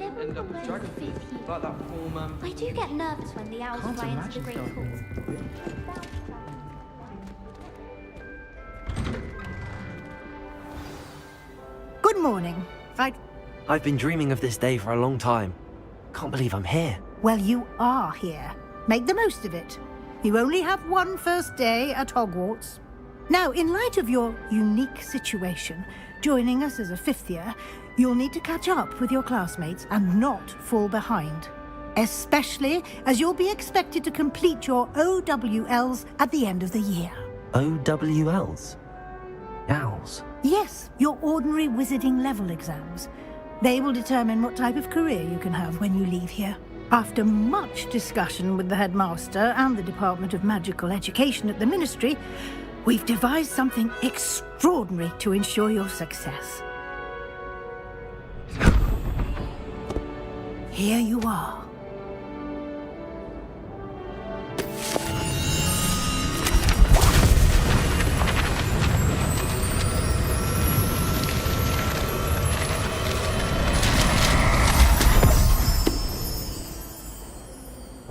end up as dragon feet, like that poor I do get nervous when the owls fly into the great hall. Good morning. I've been dreaming of this day for a long time. Can't believe I'm here. Well, you are here. Make the most of it. You only have one first day at Hogwarts. Now, in light of your unique situation, joining us as a fifth year, you'll need to catch up with your classmates and not fall behind. Especially as you'll be expected to complete your OWLs at the end of the year. OWLs? Owls? Yes, your ordinary wizarding level exams. They will determine what type of career you can have when you leave here. After much discussion with the headmaster and the Department of Magical Education at the Ministry, we've devised something extraordinary to ensure your success. Here you are.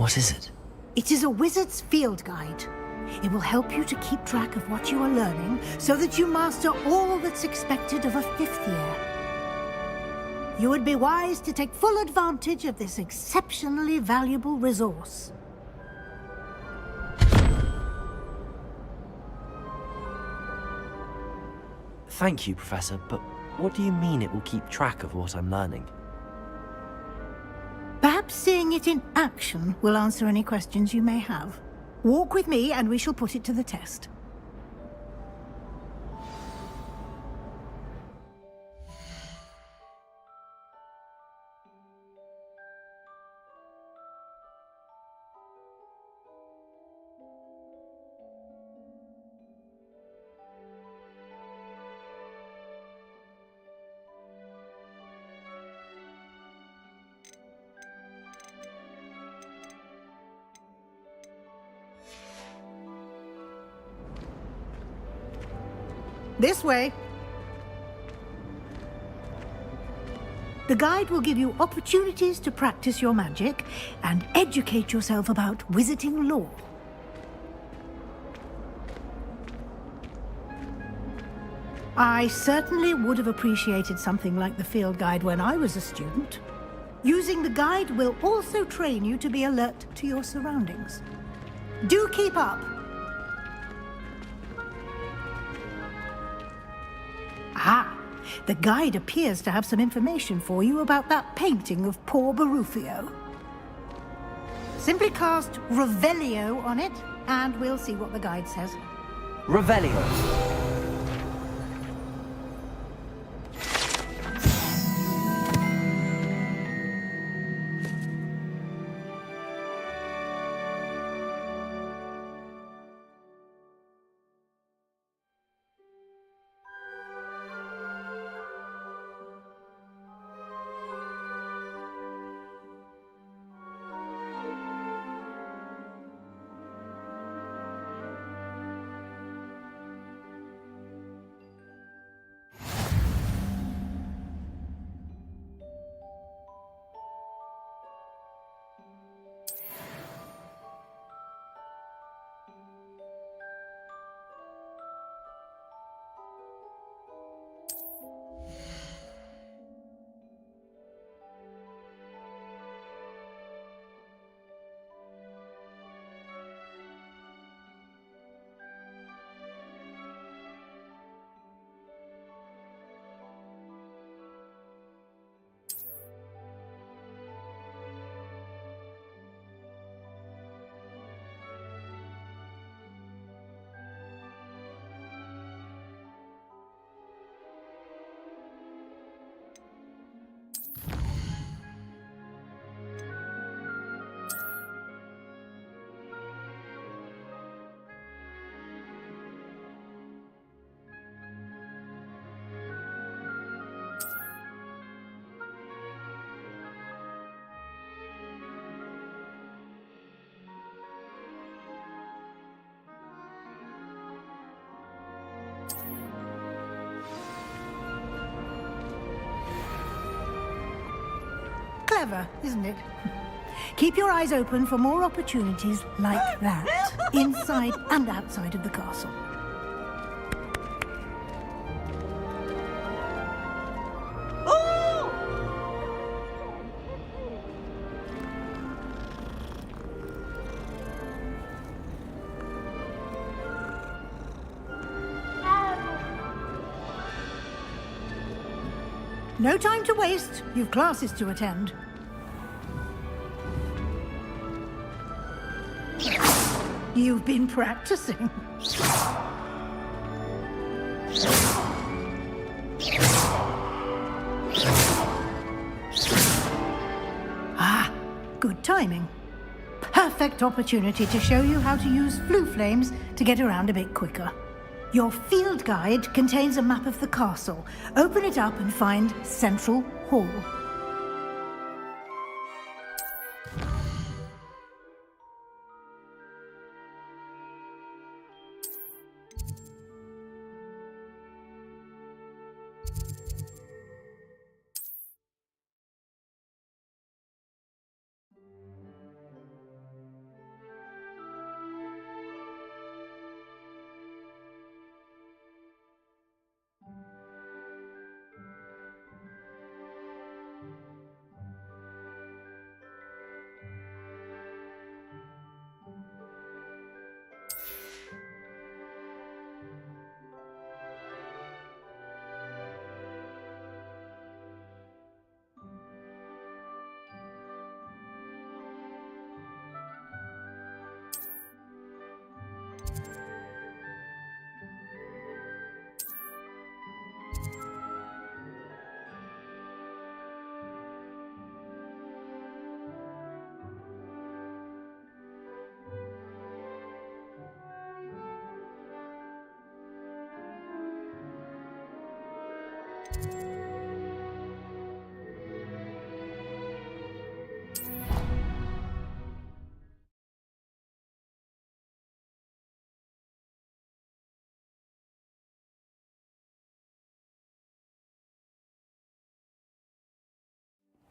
What is it? It is a wizard's field guide. It will help you to keep track of what you are learning so that you master all that's expected of a fifth year. You would be wise to take full advantage of this exceptionally valuable resource. Thank you, Professor, but what do you mean it will keep track of what I'm learning? Perhaps seeing it in action will answer any questions you may have. Walk with me and we shall put it to the test. This way. The guide will give you opportunities to practice your magic and educate yourself about wizarding lore. I certainly would have appreciated something like the field guide when I was a student. Using the guide will also train you to be alert to your surroundings. Do keep up! Ah, the guide appears to have some information for you about that painting of poor Barufio. Simply cast Revelio on it, and we'll see what the guide says. Revelio. clever, isn't it? Keep your eyes open for more opportunities like that, inside and outside of the castle. No time to waste. You've classes to attend. You've been practicing. Ah, good timing. Perfect opportunity to show you how to use flue flames to get around a bit quicker. Your field guide contains a map of the castle. Open it up and find Central Hall.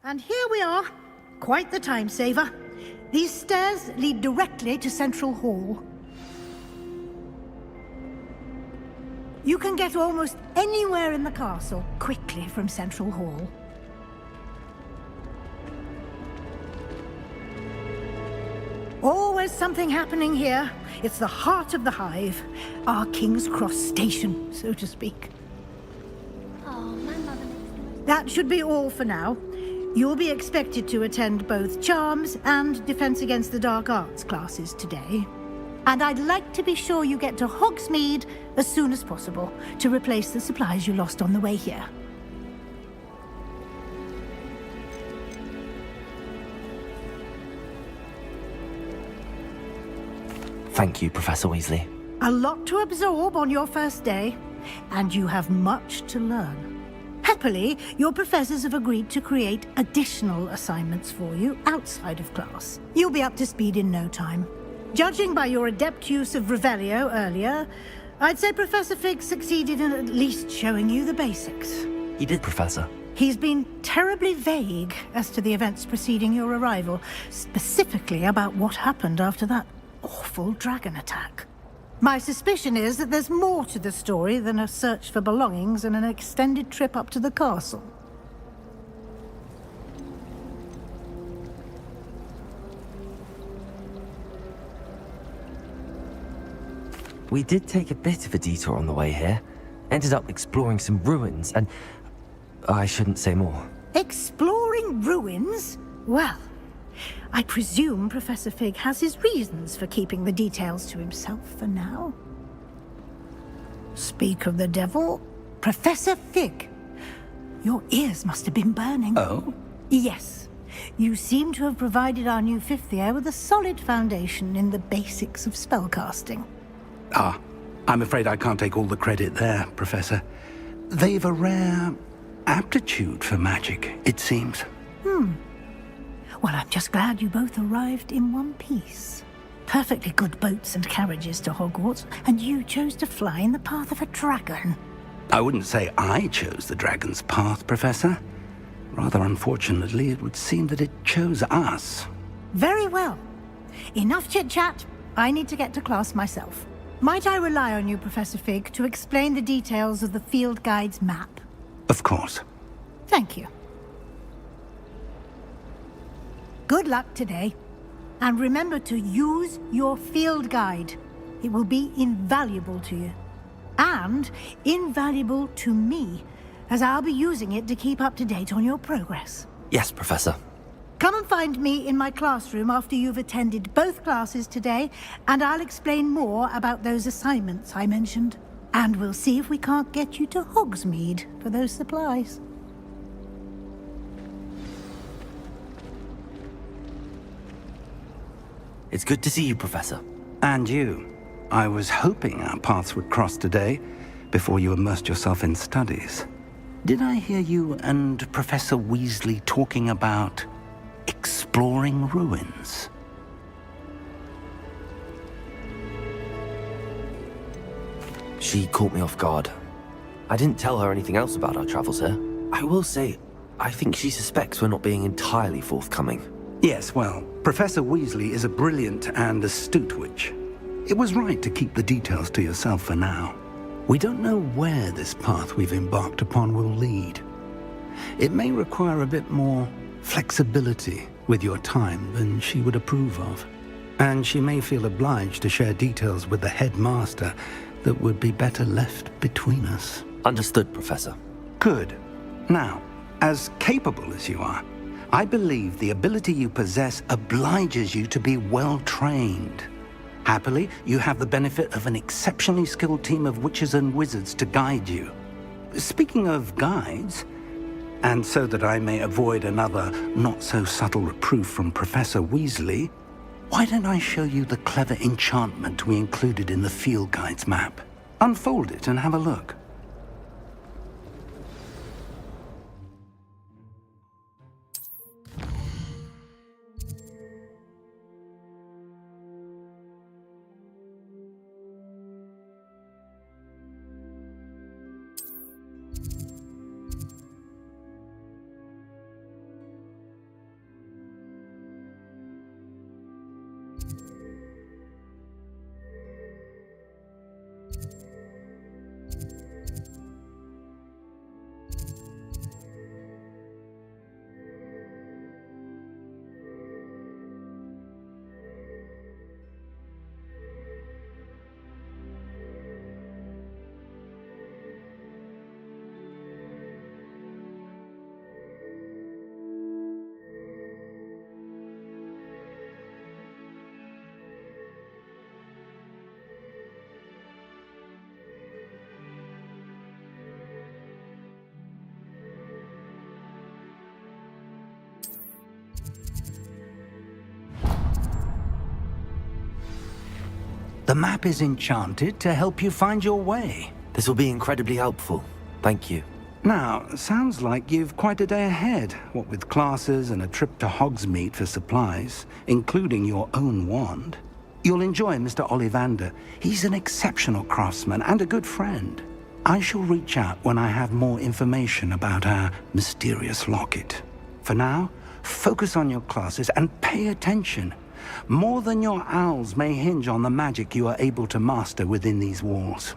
And here we are. Quite the time saver. These stairs lead directly to Central Hall. You can get almost anywhere in the castle quickly from Central Hall. Always something happening here. It's the heart of the hive. Our King's Cross station, so to speak. Oh, my mother makes the most. That should be all for now. You'll be expected to attend both Charms and Defense Against the Dark Arts classes today. And I'd like to be sure you get to Hogsmeade as soon as possible to replace the supplies you lost on the way here. Thank you, Professor Weasley. A lot to absorb on your first day, and you have much to learn. Happily, your professors have agreed to create additional assignments for you outside of class. You'll be up to speed in no time. Judging by your adept use of Revelio earlier, I'd say Professor Fig succeeded in at least showing you the basics. He did, Professor. He's been terribly vague as to the events preceding your arrival, specifically about what happened after that awful dragon attack. My suspicion is that there's more to the story than a search for belongings and an extended trip up to the castle. We did take a bit of a detour on the way here. Ended up exploring some ruins and... I shouldn't say more. Exploring ruins? Well, I presume Professor Fig has his reasons for keeping the details to himself for now. Speak of the devil, Professor Fig. Your ears must have been burning. Oh? Yes. You seem to have provided our new fifth year with a solid foundation in the basics of spellcasting. Ah, I'm afraid I can't take all the credit there, Professor. They've a rare aptitude for magic, it seems. Well, I'm just glad you both arrived in one piece. Perfectly good boats and carriages to Hogwarts, and you chose to fly in the path of a dragon. I wouldn't say I chose the dragon's path, Professor. Rather unfortunately, it would seem that it chose us. Very well. Enough chit-chat. I need to get to class myself. Might I rely on you, Professor Fig, to explain the details of the field guide's map? Of course. Thank you. Good luck today. And remember to use your field guide. It will be invaluable to you. And invaluable to me, as I'll be using it to keep up to date on your progress. Yes, Professor. Come and find me in my classroom after you've attended both classes today, and I'll explain more about those assignments I mentioned. And we'll see if we can't get you to Hogsmeade for those supplies. It's good to see you, Professor. And you. I was hoping our paths would cross today, before you immersed yourself in studies. Did I hear you and Professor Weasley talking about exploring ruins? She caught me off guard. I didn't tell her anything else about our travels here. I will say, I think she suspects we're not being entirely forthcoming. Yes, well, Professor Weasley is a brilliant and astute witch. It was right to keep the details to yourself for now. We don't know where this path we've embarked upon will lead. It may require a bit more flexibility with your time than she would approve of. And she may feel obliged to share details with the headmaster that would be better left between us. Understood, Professor. Good. Now, as capable as you are, I believe the ability you possess obliges you to be well-trained. Happily, you have the benefit of an exceptionally skilled team of witches and wizards to guide you. Speaking of guides, and so that I may avoid another not-so-subtle reproof from Professor Weasley, why don't I show you the clever enchantment we included in the field guide's map? Unfold it and have a look. The map is enchanted to help you find your way. This will be incredibly helpful. Thank you. Now, sounds like you've quite a day ahead, what with classes and a trip to Hogsmeade for supplies, including your own wand. You'll enjoy Mr. Ollivander. He's an exceptional craftsman and a good friend. I shall reach out when I have more information about our mysterious locket. For now, focus on your classes and pay attention. More than your owls may hinge on the magic you are able to master within these walls.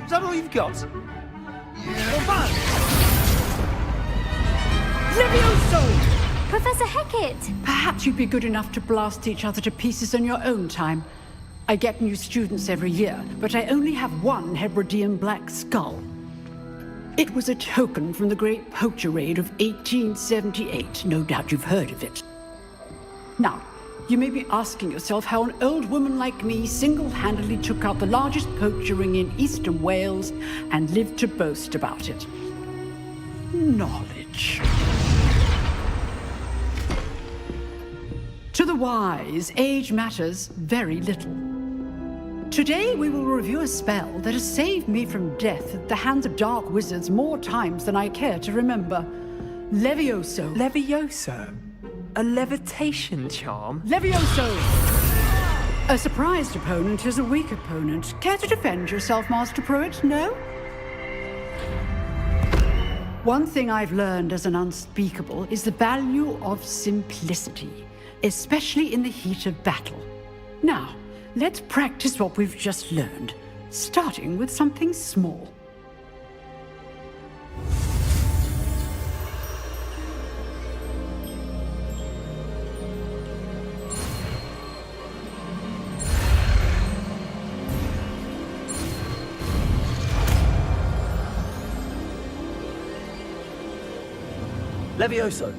Is that all you've got? Professor Hecat! Perhaps you'd be good enough to blast each other to pieces in your own time. I get new students every year, but I only have one Hebridean black skull. It was a token from the Great Poacher Raid of 1878. No doubt you've heard of it. Now, you may be asking yourself how an old woman like me single-handedly took out the largest poacher ring in eastern Wales and lived to boast about it. Knowledge. To the wise, age matters very little. Today we will review a spell that has saved me from death at the hands of dark wizards more times than I care to remember. Levioso. Levioso? A levitation charm? Levioso! A surprised opponent is a weak opponent. Care to defend yourself, Master Pruitt? No? One thing I've learned as an unspeakable is the value of simplicity, especially in the heat of battle. Now, let's practice what we've just learned, starting with something small. Levioso!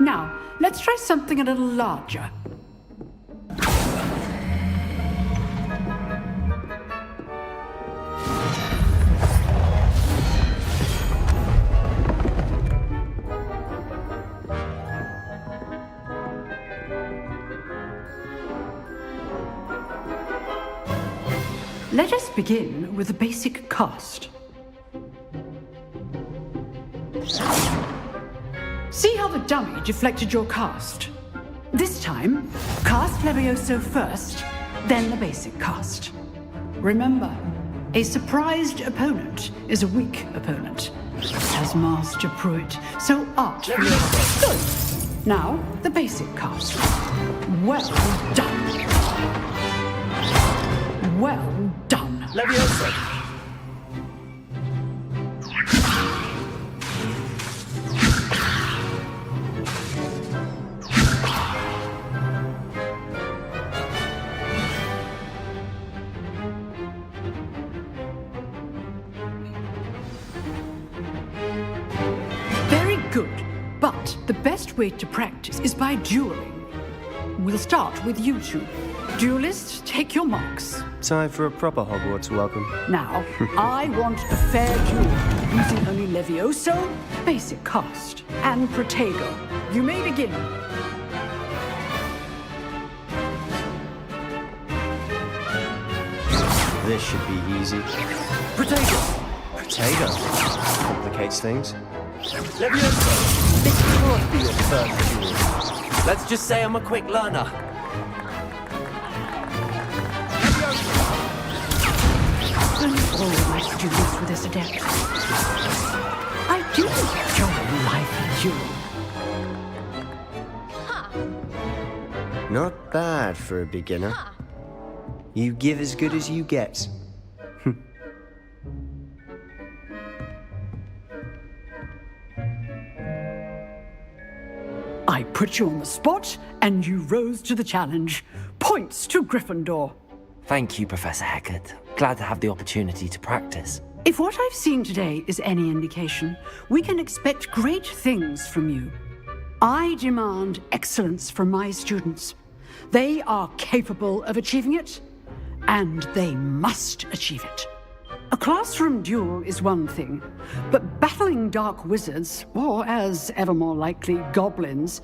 Now, let's try something a little larger. Let us begin with a basic cast. See how the dummy deflected your cast? This time, cast Levioso first, then the basic cast. Remember, a surprised opponent is a weak opponent, as Master Pruitt so artfully stood. Now, the basic cast. Well done. Well done. Levioso! Very good, but the best way to practice is by dueling. We'll start with you two. Duelists, take your marks. Time for a proper Hogwarts welcome. Now, I want a fair duel, using only Levioso, basic cast, and Protego. You may begin. This should be easy. Protego! Protego. Complicates things. Levioso! This can't be your first duel. Let's just say I'm a quick learner. Only all my students with this adept. I do enjoy life and duel. Not bad for a beginner. You give as good as you get. I put you on the spot, and you rose to the challenge. Points to Gryffindor. Thank you, Professor Hecat. Glad to have the opportunity to practice. If what I've seen today is any indication, we can expect great things from you. I demand excellence from my students. They are capable of achieving it, and they must achieve it. A classroom duel is one thing, but battling dark wizards, or as ever more likely, goblins,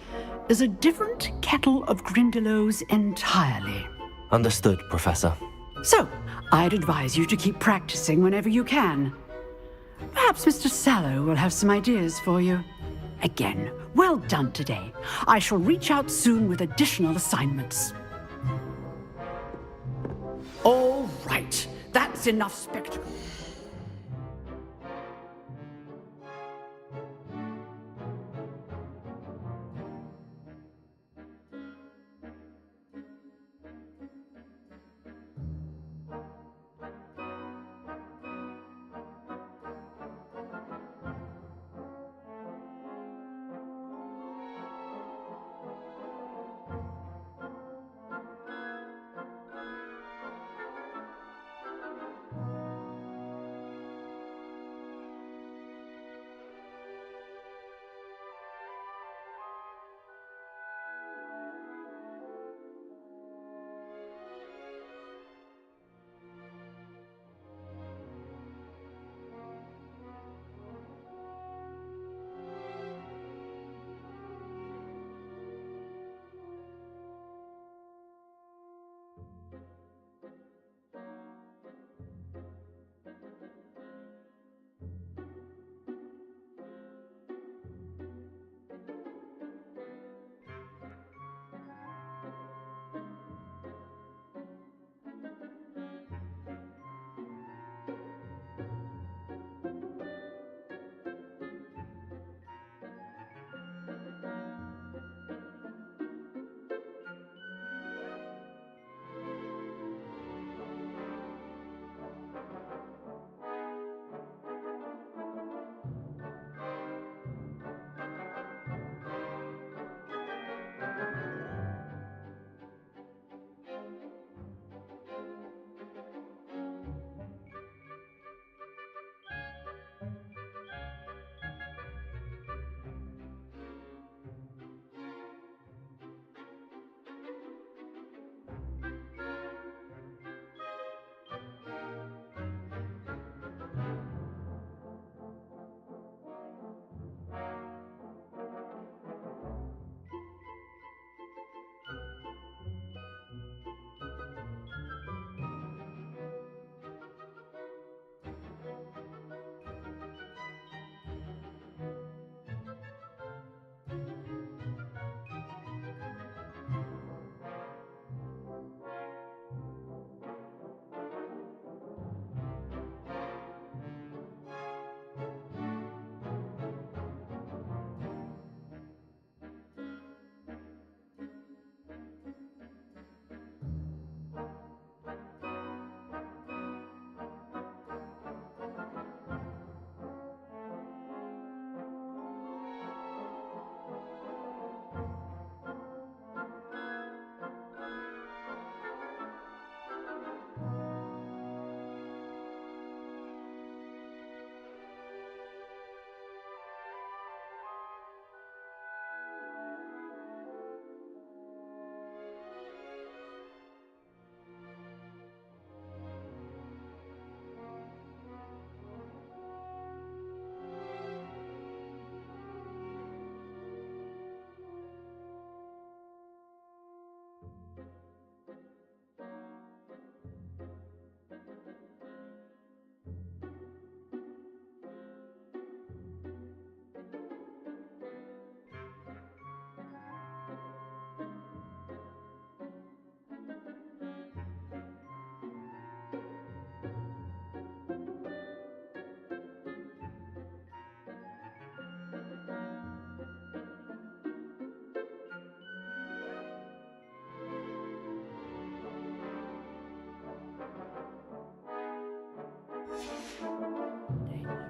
is a different kettle of Grindylows entirely. Understood, Professor. So, I'd advise you to keep practicing whenever you can. Perhaps Mr. Sallow will have some ideas for you. Again, well done today. I shall reach out soon with additional assignments. All right, that's enough spectacle.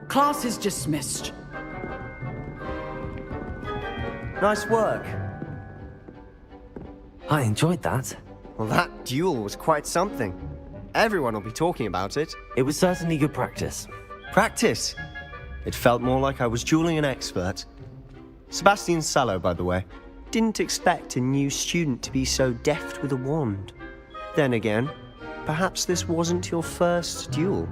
Class is dismissed. Nice work. I enjoyed that. Well, that duel was quite something. Everyone will be talking about it. It was certainly good practice. Practice. It felt more like I was dueling an expert. Sebastian Sallow, by the way. Didn't expect a new student to be so deft with a wand. Then again, perhaps this wasn't your first duel.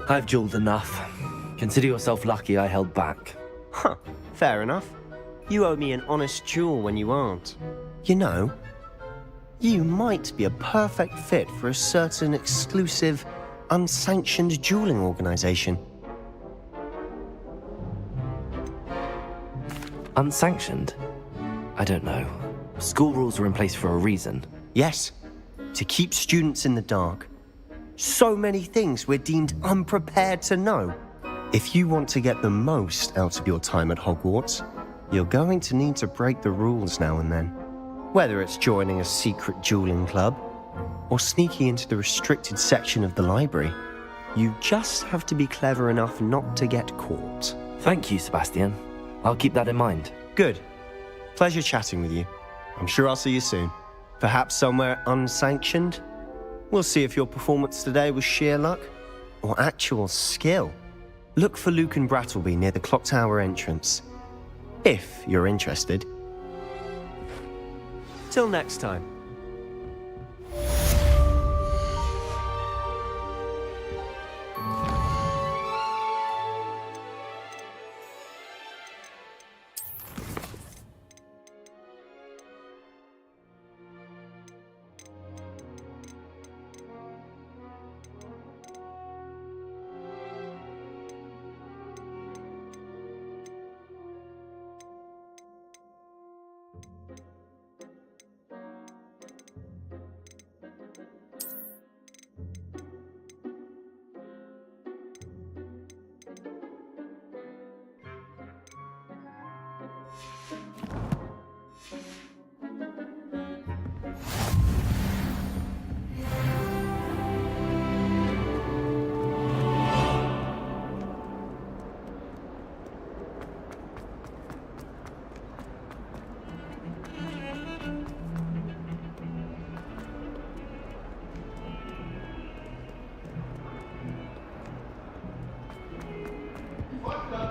I've dueled enough. Consider yourself lucky I held back. Huh, fair enough. You owe me an honest duel when you aren't. You know, you might be a perfect fit for a certain exclusive, unsanctioned dueling organization. Unsanctioned? I don't know. School rules are in place for a reason. Yes, to keep students in the dark. So many things we're deemed unprepared to know. If you want to get the most out of your time at Hogwarts, you're going to need to break the rules now and then. Whether it's joining a secret dueling club, or sneaking into the restricted section of the library, you just have to be clever enough not to get caught. Thank you, Sebastian. I'll keep that in mind. Good. Pleasure chatting with you. I'm sure I'll see you soon. Perhaps somewhere unsanctioned? We'll see if your performance today was sheer luck or actual skill. Look for Luke and Brattleby near the clock tower entrance, if you're interested. Till next time.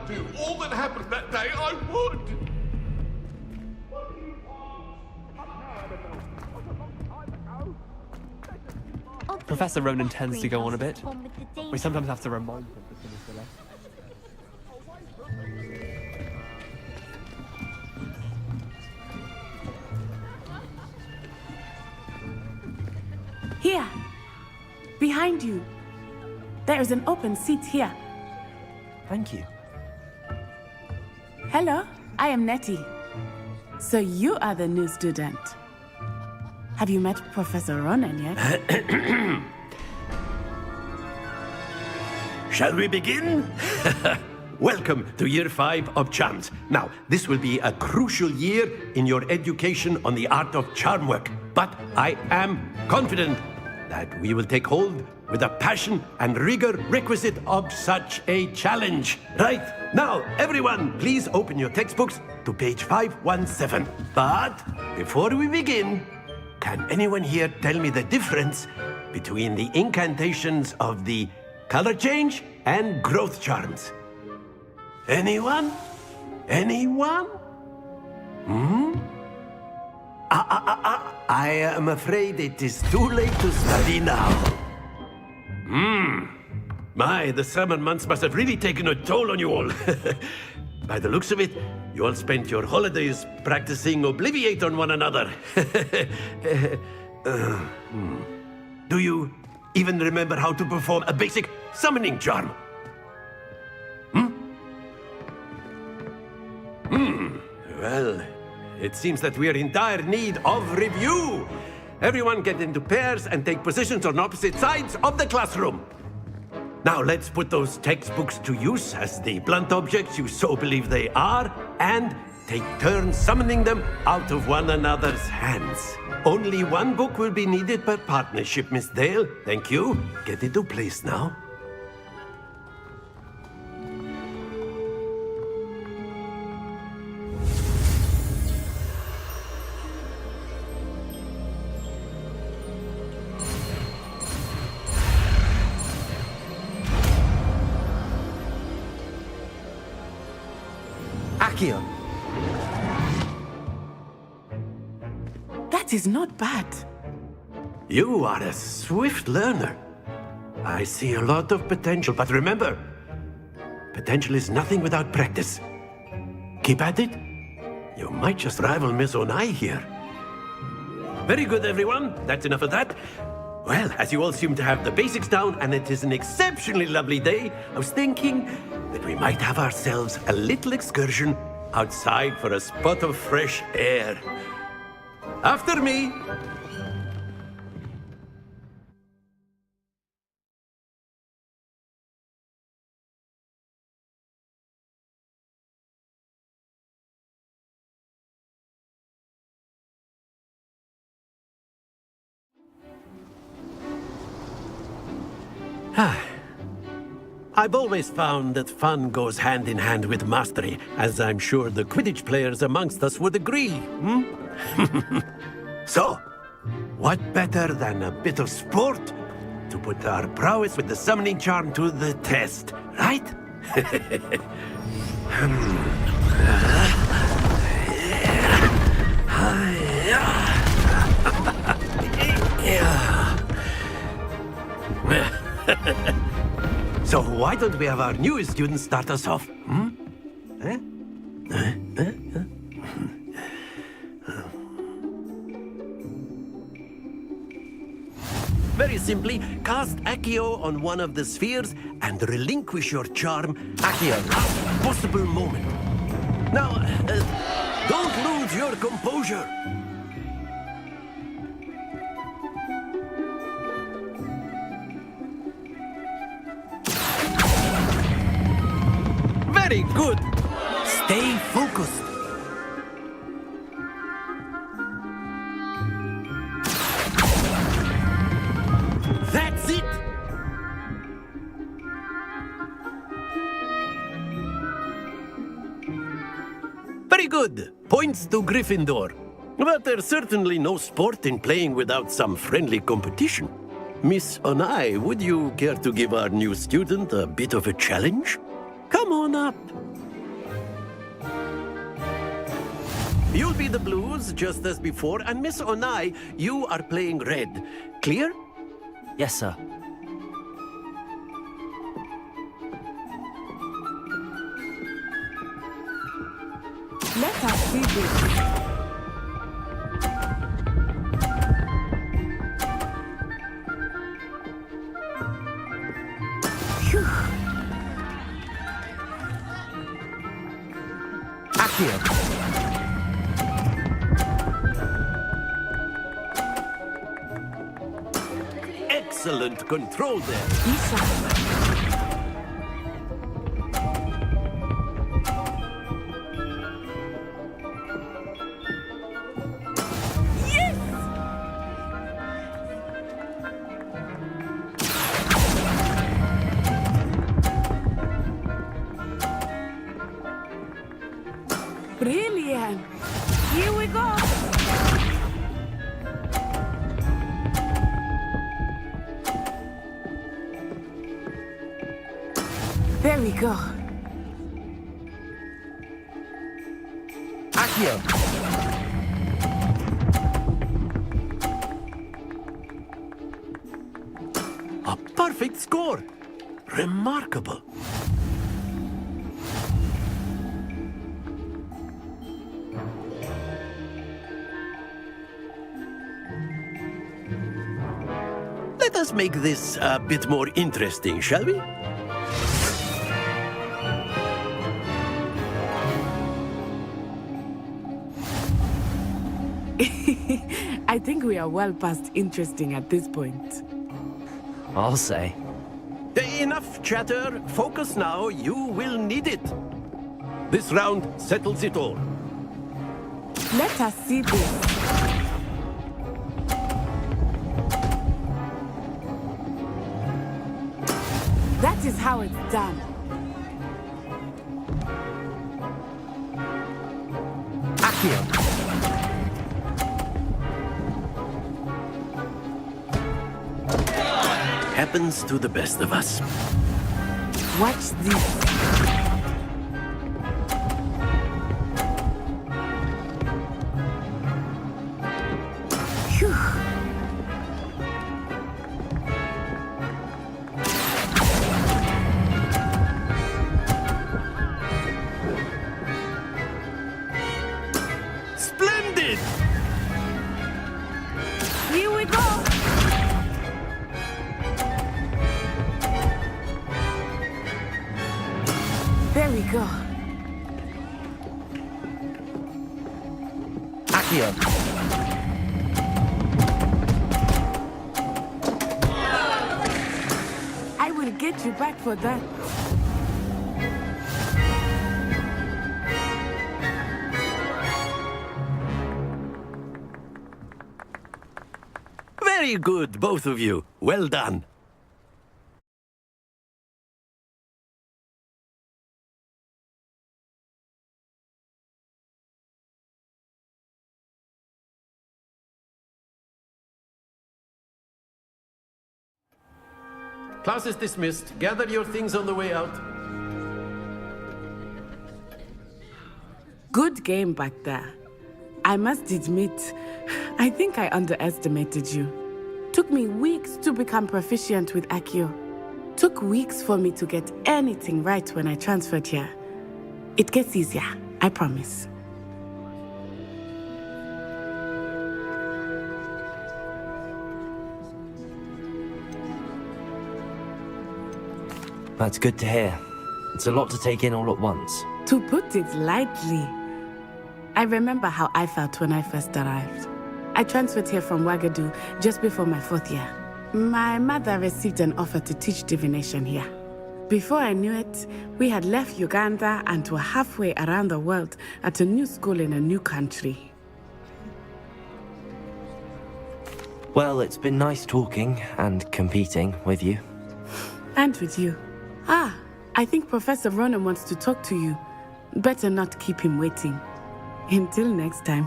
Do all that happened that day, I would! Professor Ronan tends to go on a bit. We sometimes have to remind him to finish the lesson. Here, behind you. There is an open seat here. Thank you. Hello, I am Nettie. So you are the new student. Have you met Professor Ronan yet? Shall we begin? Welcome to Year 5 of Charms. Now, this will be a crucial year in your education on the art of charm work. But I am confident that we will take hold with the passion and rigor requisite of such a challenge. Right, now, everyone, please open your textbooks to page 517. But before we begin, can anyone here tell me the difference between the incantations of the color change and growth charms? Anyone? Anyone? I am afraid it is too late to study now. My, the summer months must have really taken a toll on you all. By the looks of it, you all spent your holidays practicing Obliviate on one another. Do you even remember how to perform a basic summoning charm? Well, it seems that we are in dire need of review. Everyone get into pairs and take positions on opposite sides of the classroom. Now let's put those textbooks to use as the blunt objects you so believe they are, and take turns summoning them out of one another's hands. Only one book will be needed per partnership, Miss Dale. Thank you. Get into place now. Accio. That is not bad. You are a swift learner. I see a lot of potential, but remember, potential is nothing without practice. Keep at it. You might just rival Miss Onai here. Very good, everyone. That's enough of that. Well, as you all seem to have the basics down, and it is an exceptionally lovely day, I was thinking that we might have ourselves a little excursion outside for a spot of fresh air. After me! I've always found that fun goes hand in hand with mastery, as I'm sure the Quidditch players amongst us would agree, So, what better than a bit of sport to put our prowess with the summoning charm to the test, right? So why don't we have our newest student start us off? Very simply, cast Accio on one of the spheres and relinquish your charm at your last possible moment. Now, don't lose your composure. Very good. Stay focused. That's it. Very good. Points to Gryffindor. But there's certainly no sport in playing without some friendly competition. Miss Onai, would you care to give our new student a bit of a challenge? Come on up. You'll be the blues, just as before, and Miss Onai, you are playing red. Clear? Yes, sir. Let us see this. Excellent control there. Brilliant. Here we go. There we go. Accio. A perfect score. Remarkable. Let us make this a bit more interesting, shall we? I think we are well past interesting at this point. I'll say. Enough chatter. Focus now. You will need it. This round settles it all. Let us see this. That is how it's done. Accio. Happens to the best of us. Watch this. Phew. Splendid! Here we go. There we go. Accio. I will get you back for that. Very good, both of you. Well done. Class is dismissed. Gather your things on the way out. Good game back there. I must admit, I think I underestimated you. Took me weeks to become proficient with Accio. Took weeks for me to get anything right when I transferred here. It gets easier, I promise. That's good to hear. It's a lot to take in all at once. To put it lightly, I remember how I felt when I first arrived. I transferred here from Ouagadougou just before my 4th year. My mother received an offer to teach divination here. Before I knew it, we had left Uganda and were halfway around the world at a new school in a new country. Well, it's been nice talking and competing with you. And with you. Ah, I think Professor Ronan wants to talk to you. Better not keep him waiting. Until next time.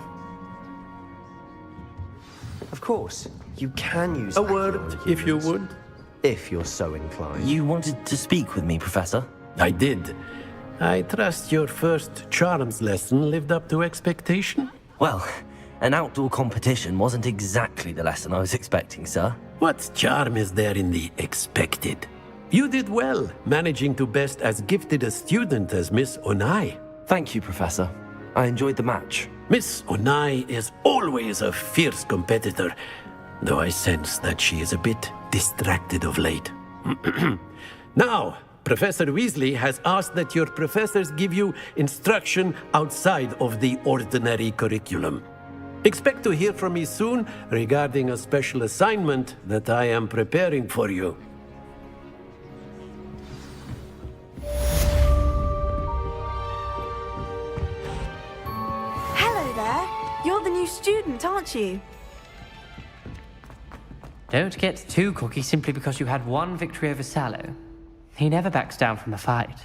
Of course, you can use A word, if you would. if you're so inclined. You wanted to speak with me, Professor? I did. I trust your first charms lesson lived up to expectation? Well, an outdoor competition wasn't exactly the lesson I was expecting, sir. What charm is there in the expected? You did well, managing to best as gifted a student as Miss Onai. Thank you, Professor. I enjoyed the match. Miss Onai is always a fierce competitor, though I sense that she is a bit distracted of late. Now, Professor Weasley has asked that your professors give you instruction outside of the ordinary curriculum. Expect to hear from me soon regarding a special assignment that I am preparing for you. Hello there. You're the new student, aren't you? Don't get too cocky simply because you had one victory over Sallow. He never backs down from a fight.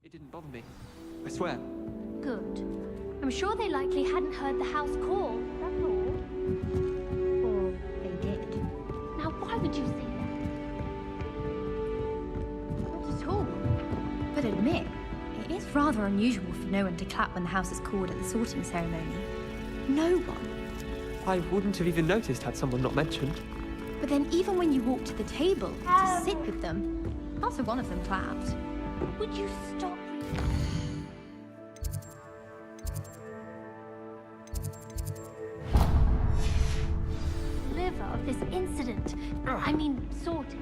It didn't bother me. I swear. Good. I'm sure they likely hadn't heard the house call. That's all. Or they did. Now, why would you say that? Not at all. But admit, it is rather unusual for no one to clap when the house is called at the sorting ceremony. No one. I wouldn't have even noticed had someone not mentioned. But then even when you walk to the table to sit with them, not a one of them clapped. Would you stop? Liver of this incident. I mean, sorted.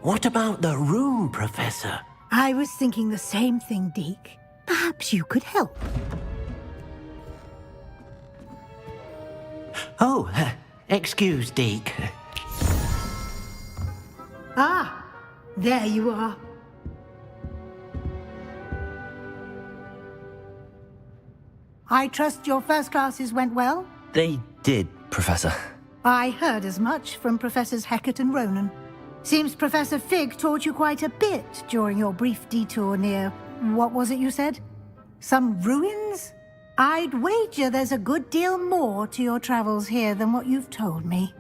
What about the room, Professor? I was thinking the same thing, Deke. Perhaps you could help. Oh, excuse, Deke. Ah, there you are. I trust your first classes went well? They did, Professor. I heard as much from Professors Hecat and Ronan. Seems Professor Fig taught you quite a bit during your brief detour near... what was it you said? Some ruins? I'd wager there's a good deal more to your travels here than what you've told me.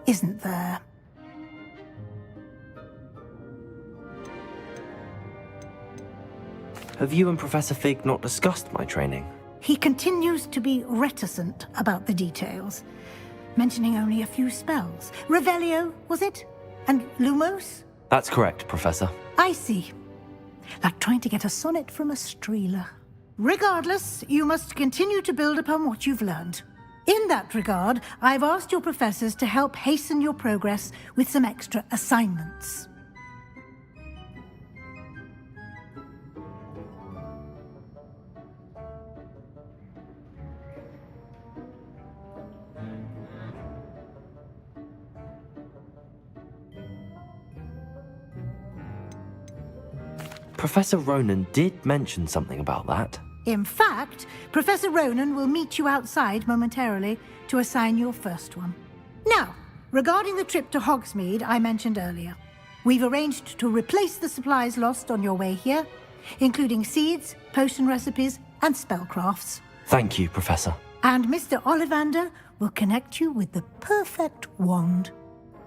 Isn't there? Have you and Professor Fig not discussed my training? He continues to be reticent about the details, mentioning only a few spells. Revelio, was it? And Lumos? That's correct, Professor. I see. Like trying to get a sonnet from a streeler. Regardless, you must continue to build upon what you've learned. In that regard, I've asked your professors to help hasten your progress with some extra assignments. Professor Ronan did mention something about that. In fact, Professor Ronan will meet you outside momentarily to assign your first one. Now, regarding the trip to Hogsmeade I mentioned earlier, we've arranged to replace the supplies lost on your way here, including seeds, potion recipes, and spellcrafts. Thank you, Professor. And Mr. Ollivander will connect you with the perfect wand.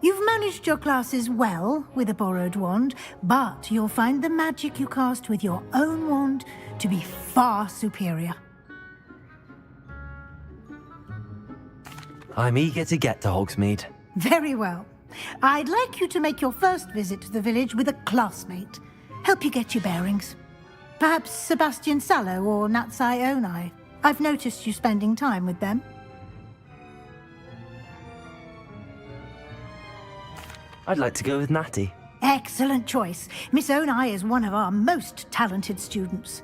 You've managed your classes well with a borrowed wand, but you'll find the magic you cast with your own wand to be far superior. I'm eager to get to Hogsmeade. Very well. I'd like you to make your first visit to the village with a classmate. Help you get your bearings. Perhaps Sebastian Sallow or Natsai Onai. I've noticed you spending time with them. I'd like to go with Natty. Excellent choice. Miss Onai is one of our most talented students.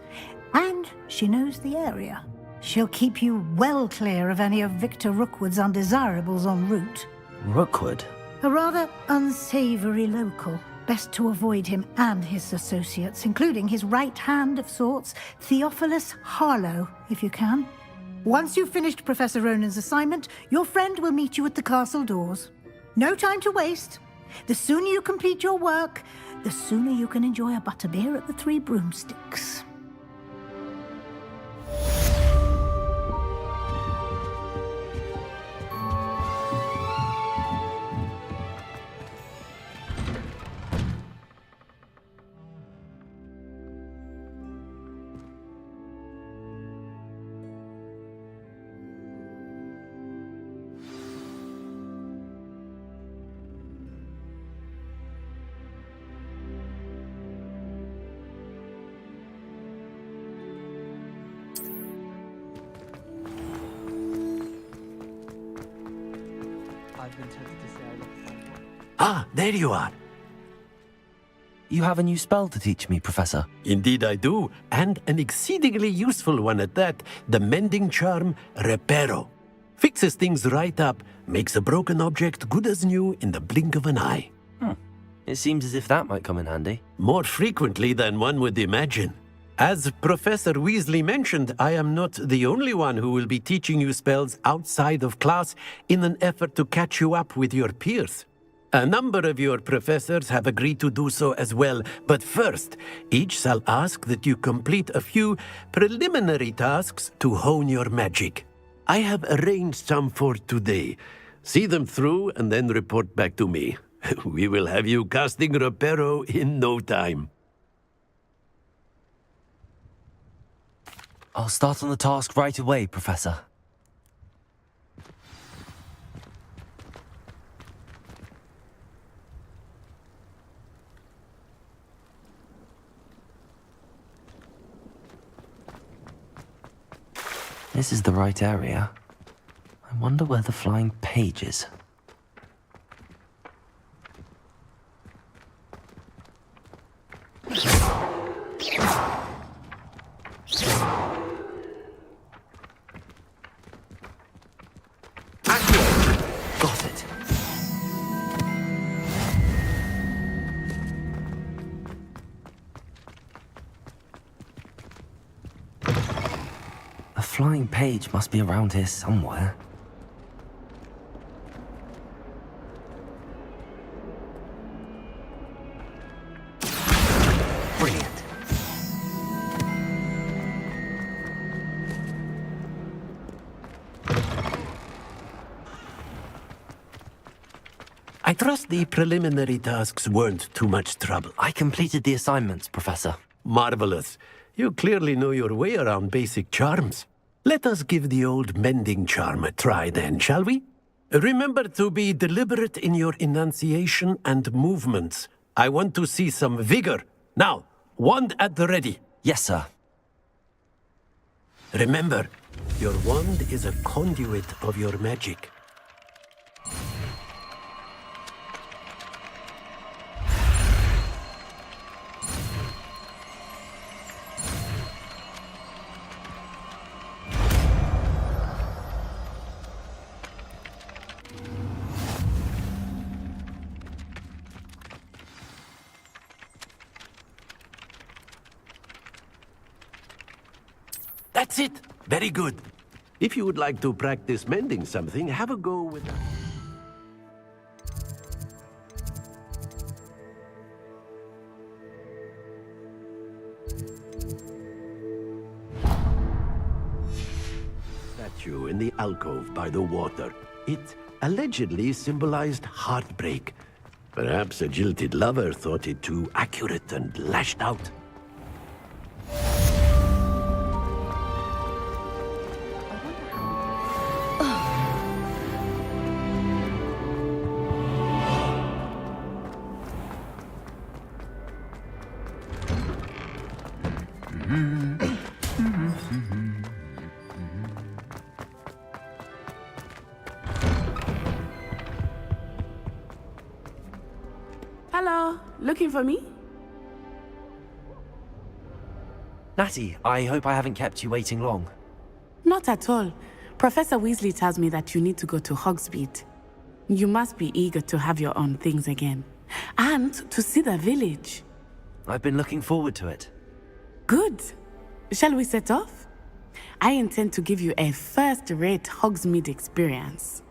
And she knows the area. She'll keep you well clear of any of Victor Rookwood's undesirables en route. Rookwood? A rather unsavory local. Best to avoid him and his associates, including his right hand of sorts, Theophilus Harlow, if you can. Once you've finished Professor Ronan's assignment, your friend will meet you at the castle doors. No time to waste. The sooner you complete your work, the sooner you can enjoy a butterbeer at the Three Broomsticks. Ah, there you are. You have a new spell to teach me, Professor. Indeed I do, and an exceedingly useful one at that, the mending charm Reparo. Fixes things right up, makes a broken object good as new in the blink of an eye. It seems as if that might come in handy. More frequently than one would imagine. As Professor Weasley mentioned, I am not the only one who will be teaching you spells outside of class in an effort to catch you up with your peers. A number of your professors have agreed to do so as well, but first, each shall ask that you complete a few preliminary tasks to hone your magic. I have arranged some for today. See them through and then report back to me. We will have you casting Reparo in no time. I'll start on the task right away, Professor. This is the right area. I wonder where the flying page is. Got it. A flying page must be around here somewhere. Brilliant. I trust the preliminary tasks weren't too much trouble. I completed the assignments, Professor. Marvelous. You clearly know your way around basic charms. Let us give the old mending charm a try then, shall we? Remember to be deliberate in your enunciation and movements. I want to see some vigor. Now, wand at the ready. Yes, sir. Remember, your wand is a conduit of your magic. That's it. Very good. If you would like to practice mending something, have a go with that. Statue in the alcove by the water. It allegedly symbolized heartbreak. Perhaps a jilted lover thought it too accurate and lashed out. Hello, looking for me? Natty, I hope I haven't kept you waiting long. Not at all. Professor Weasley tells me that you need to go to Hogsmeade. You must be eager to have your own things again. And to see the village. I've been looking forward to it. Good. Shall we set off? I intend to give you a first-rate Hogsmeade experience.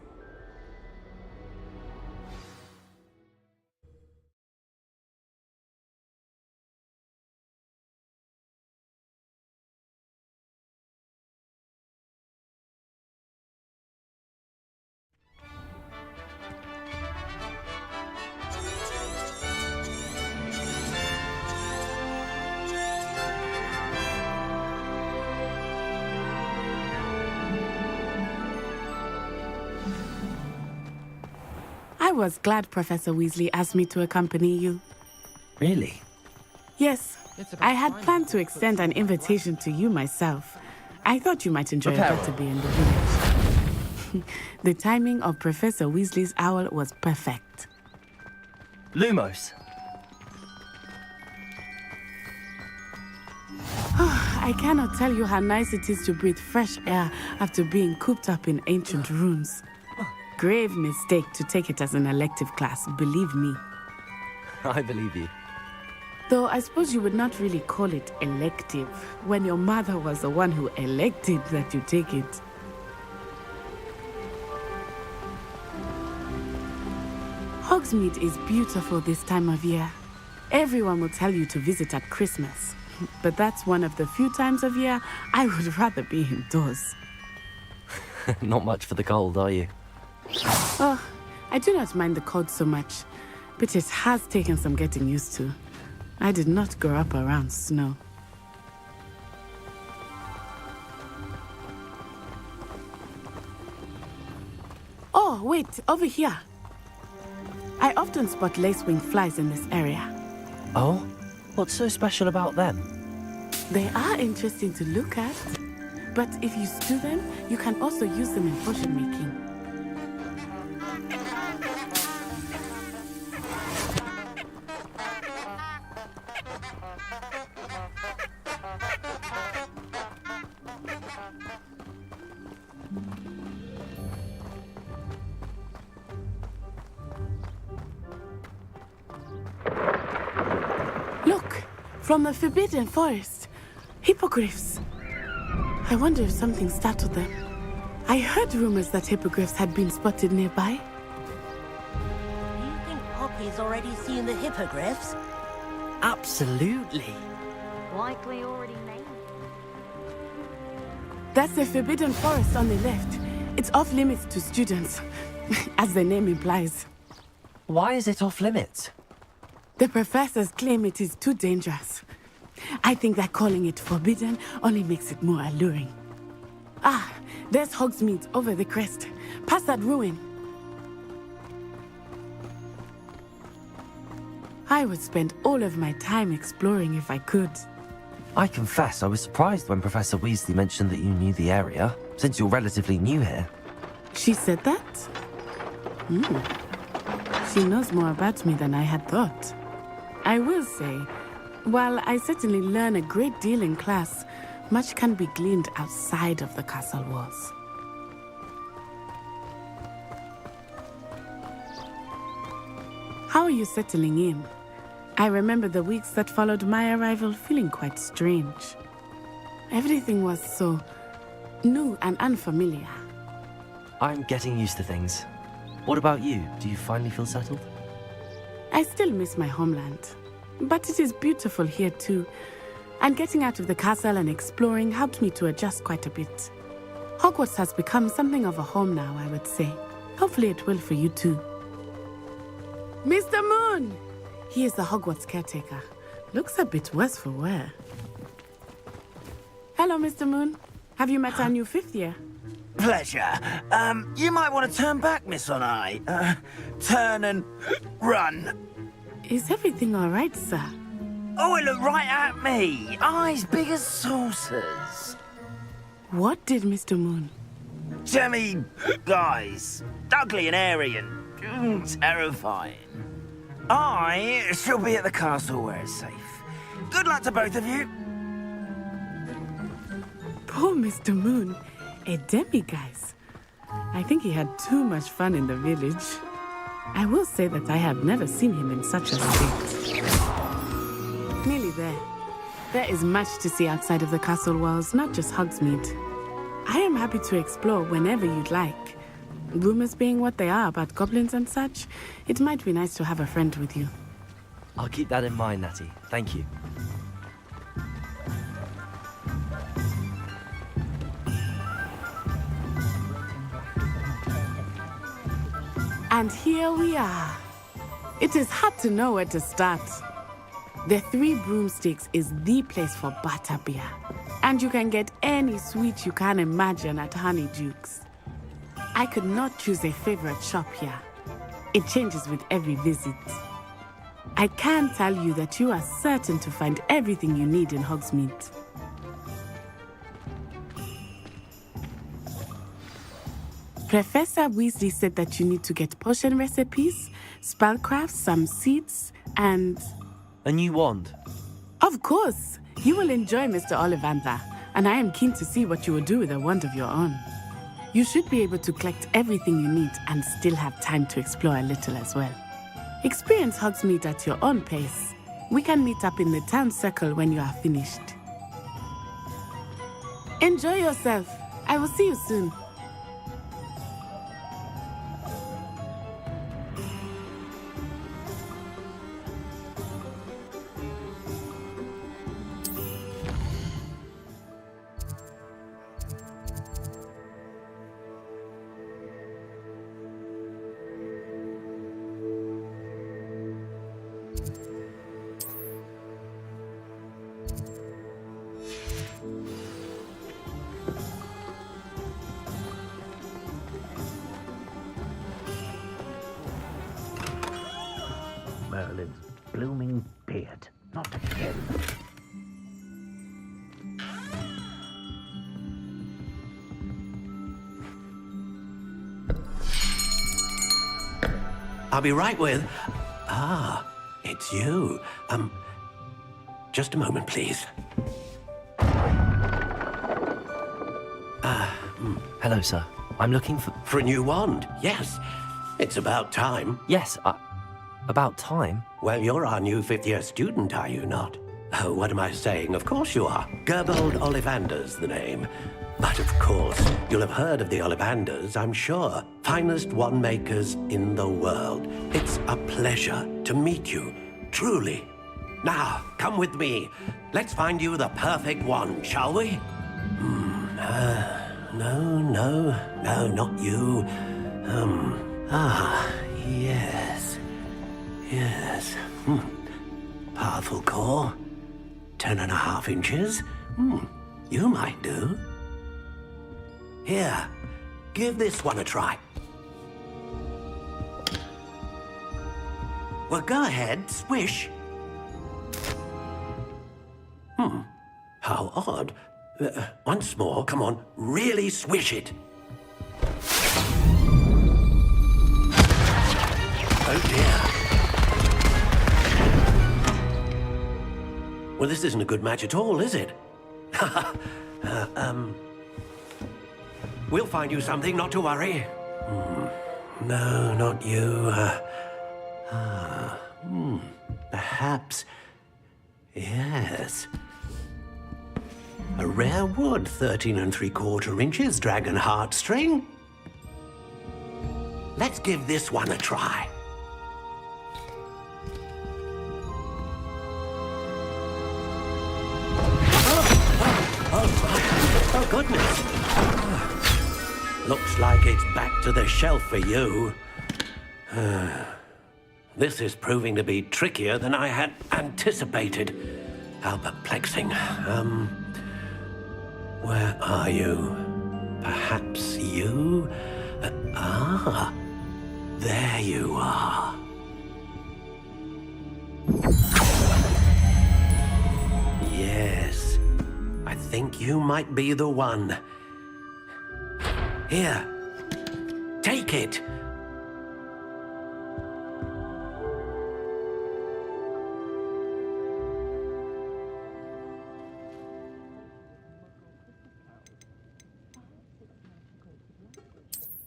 I was glad Professor Weasley asked me to accompany you. Really? Yes, I had planned to extend an invitation to you myself. I thought you might enjoy it to be in the village. The timing of Professor Weasley's owl was perfect. Lumos. I cannot tell you how nice it is to breathe fresh air after being cooped up in ancient rooms. Grave mistake to take it as an elective class, believe me. I believe you. Though I suppose you would not really call it elective when your mother was the one who elected that you take it. Hogsmeade is beautiful this time of year. Everyone will tell you to visit at Christmas. But that's one of the few times of year I would rather be indoors. Not much for the cold, are you? Oh, I do not mind the cold so much, but it has taken some getting used to. I did not grow up around snow. Oh, wait, over here. I often spot lacewing flies in this area. Oh? What's so special about them? They are interesting to look at, but if you stew them, you can also use them in potion making. Look, from the Forbidden Forest, hippogriffs. I wonder if something startled them. I heard rumors that hippogriffs had been spotted nearby. Do you think Poppy's already seen the hippogriffs? Absolutely. Likely already named. That's the Forbidden Forest on the left. It's off limits to students, as the name implies. Why is it off limits? The professors claim it is too dangerous. I think that calling it forbidden only makes it more alluring. Ah, there's Hogsmeade over the crest, past that ruin. I would spend all of my time exploring if I could. I confess I was surprised when Professor Weasley mentioned that you knew the area, since you're relatively new here. She said that? She knows more about me than I had thought. I will say, while I certainly learn a great deal in class, much can be gleaned outside of the castle walls. How are you settling in? I remember the weeks that followed my arrival feeling quite strange. Everything was so new and unfamiliar. I'm getting used to things. What about you? Do you finally feel settled? I still miss my homeland, but it is beautiful here too. And getting out of the castle and exploring helped me to adjust quite a bit. Hogwarts has become something of a home now, I would say. Hopefully it will for you too. Mr. Moon! He is the Hogwarts caretaker. Looks a bit worse for wear. Hello, Mr. Moon. Have you met our new fifth year? Pleasure. You might want to turn back, Miss On-Eye. Turn and run. Is everything all right, sir? Oh, it looked right at me. Eyes big as saucers. What did Mr. Moon? Jemmy guys. Ugly and airy and terrifying. I shall be at the castle where it's safe. Good luck to both of you. Poor Mr. Moon. A demiguise. I think he had too much fun in the village. I will say that I have never seen him in such a state. Nearly there. There is much to see outside of the castle walls, not just Hogsmeade. I am happy to explore whenever you'd like. Rumors being what they are about goblins and such, it might be nice to have a friend with you. I'll keep that in mind, Natty. Thank you. And here we are. It is hard to know where to start. The Three Broomsticks is the place for butterbeer. And you can get any sweet you can imagine at Honeydukes. I could not choose a favorite shop here. It changes with every visit. I can tell you that you are certain to find everything you need in Hogsmeade. Professor Weasley said that you need to get potion recipes, spellcrafts, some seeds, and... A new wand. Of course. You will enjoy Mr. Ollivander, and I am keen to see what you will do with a wand of your own. You should be able to collect everything you need and still have time to explore a little as well. Experience Hogsmeade at your own pace. We can meet up in the town circle when you are finished. Enjoy yourself. I will see you soon. Merlin's blooming beard. Not again. I'll be right with... Ah, it's you. Just a moment, please. Hello, sir. I'm looking for... For a new wand, yes. It's about time. Yes, about time? Well, you're our new fifth-year student, are you not? Oh, what am I saying? Of course you are. Gerbold Ollivander's the name. But of course, you'll have heard of the Ollivanders, I'm sure. Finest wand makers in the world. It's a pleasure to meet you, truly. Now, come with me. Let's find you the perfect wand, shall we? No, not you. Yes. Powerful core. 10.5 inches. You might do. Here, give this one a try. Well, go ahead, swish. How odd. Once more, come on, really swish it. Oh dear. Well, this isn't a good match at all, is it? We'll find you something, not to worry. No, not you. Perhaps... Yes. A rare wood, 13 3/4 inches, dragon heartstring. Let's give this one a try. Oh, goodness. Looks like it's back to the shelf for you. This is proving to be trickier than I had anticipated. How perplexing. Where are you? Perhaps you? There you are. Yes, I think you might be the one. Here, take it.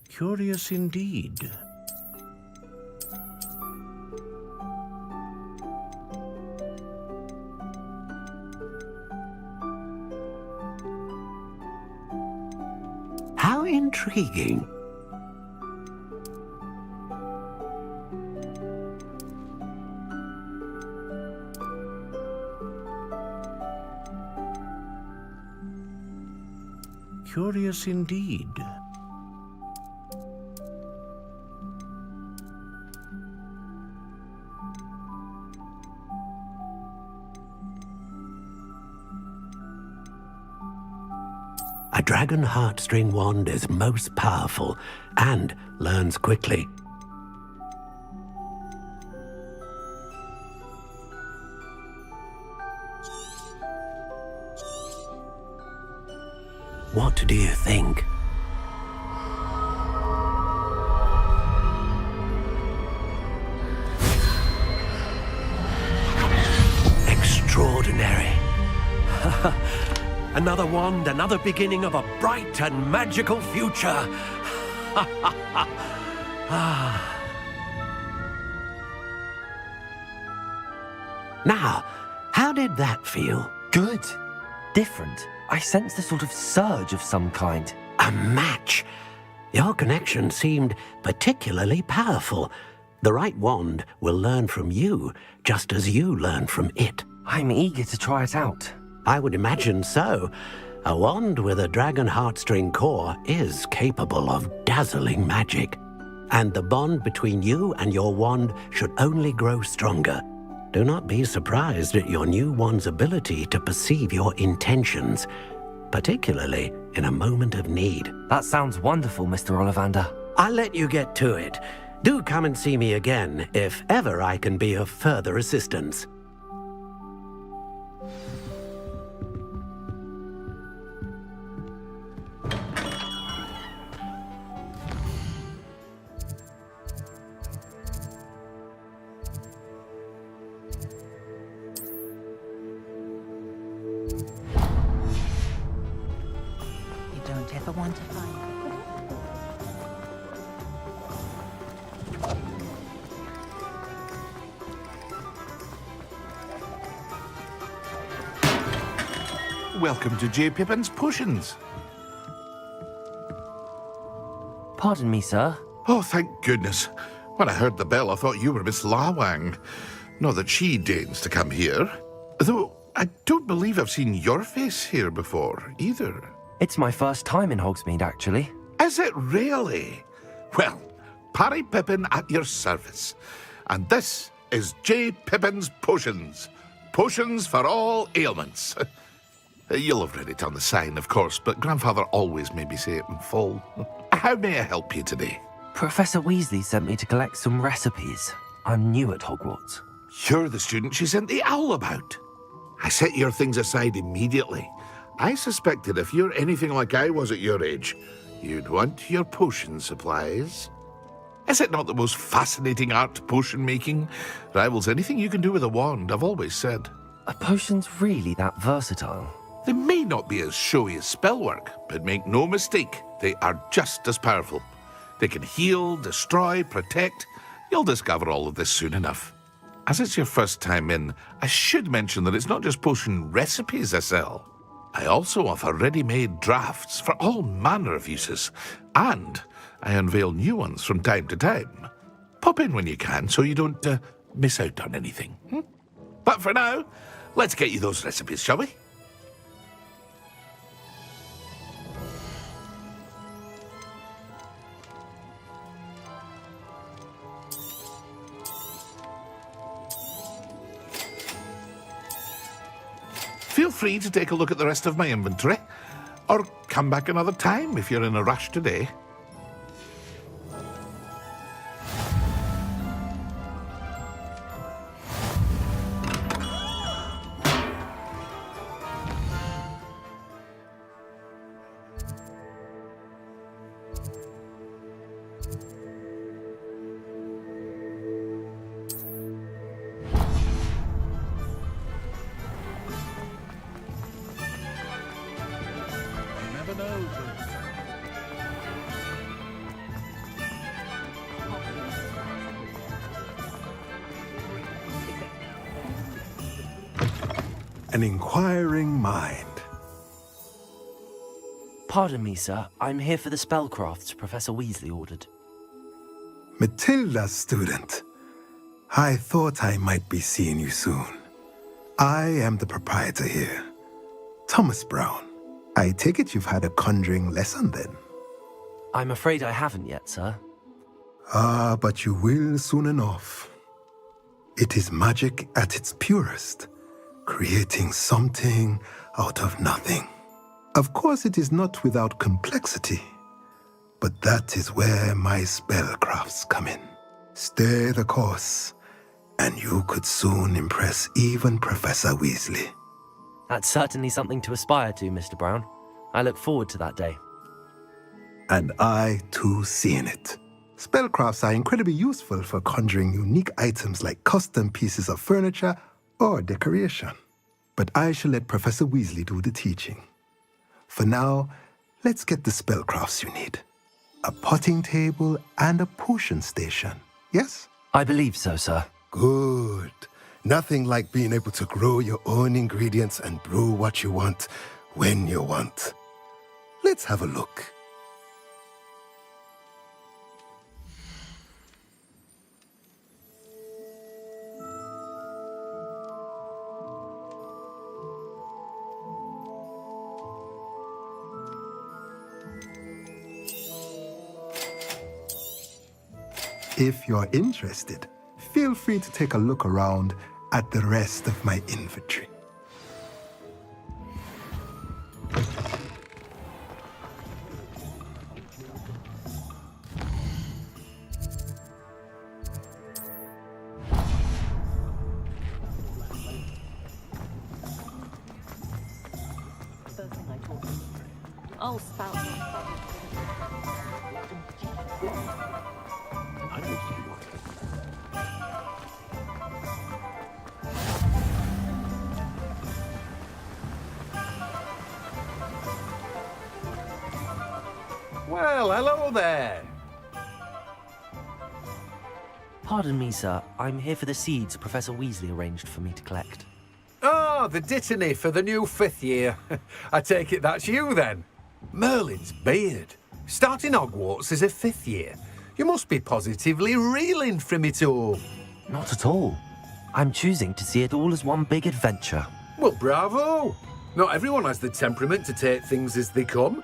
Curious indeed. How intriguing. Curious indeed. A dragon heartstring wand is most powerful and learns quickly. What do you think? Extraordinary. Another wand, another beginning of a bright and magical future. Now, how did that feel? Good. Different. I sensed a sort of surge of some kind. A match. Your connection seemed particularly powerful. The right wand will learn from you, just as you learn from it. I'm eager to try it out. I would imagine so. A wand with a dragon heartstring core is capable of dazzling magic. And the bond between you and your wand should only grow stronger. Do not be surprised at your new wand's ability to perceive your intentions, particularly in a moment of need. That sounds wonderful, Mr. Ollivander. I'll let you get to it. Do come and see me again if ever I can be of further assistance. You don't ever want to find it. Welcome to J. Pippin's Potions. Pardon me, sir. Oh, thank goodness. When I heard the bell, I thought you were Miss Lawang. Not that she deigns to come here. Though I don't believe I've seen your face here before, either. It's my first time in Hogsmeade, actually. Is it really? Well, Parry Pippin at your service. And this is J. Pippin's Potions. Potions for all ailments. You'll have read it on the sign, of course, but Grandfather always made me say it in full. How may I help you today? Professor Weasley sent me to collect some recipes. I'm new at Hogwarts. You're the student she sent the owl about. I set your things aside immediately. I suspected if you're anything like I was at your age, you'd want your potion supplies. Is it not the most fascinating art, potion making? Rivals anything you can do with a wand, I've always said. Are potions really that versatile? They may not be as showy as spellwork, but make no mistake, they are just as powerful. They can heal, destroy, protect. You'll discover all of this soon enough. As it's your first time in, I should mention that it's not just potion recipes I sell. I also offer ready-made drafts for all manner of uses, and I unveil new ones from time to time. Pop in when you can so you don't miss out on anything. But for now, let's get you those recipes, shall we? Feel free to take a look at the rest of my inventory, or come back another time if you're in a rush today. An inquiring mind. Pardon me, sir. I'm here for the spellcrafts Professor Weasley ordered. Matilda, student. I thought I might be seeing you soon. I am the proprietor here, Thomas Brown. I take it you've had a conjuring lesson then? I'm afraid I haven't yet, sir. Ah, but you will soon enough. It is magic at its purest, creating something out of nothing. Of course, it is not without complexity, but that is where my spellcrafts come in. Stay the course, and you could soon impress even Professor Weasley. That's certainly something to aspire to, Mr. Brown. I look forward to that day. And I, too, seeing it. Spellcrafts are incredibly useful for conjuring unique items like custom pieces of furniture or decoration. But I shall let Professor Weasley do the teaching. For now, let's get the spellcrafts you need. A potting table and a potion station, yes? I believe so, sir. Good. Nothing like being able to grow your own ingredients and brew what you want, when you want. Let's have a look. If you're interested, feel free to take a look around at the rest of my inventory. Oh, spout. Well, hello there. Pardon me, sir. I'm here for the seeds Professor Weasley arranged for me to collect. Oh, the dittany for the new 5th year. I take it that's you, then. Merlin's beard. Starting Hogwarts as a 5th year. You must be positively reeling from it all. Not at all. I'm choosing to see it all as one big adventure. Well, bravo. Not everyone has the temperament to take things as they come.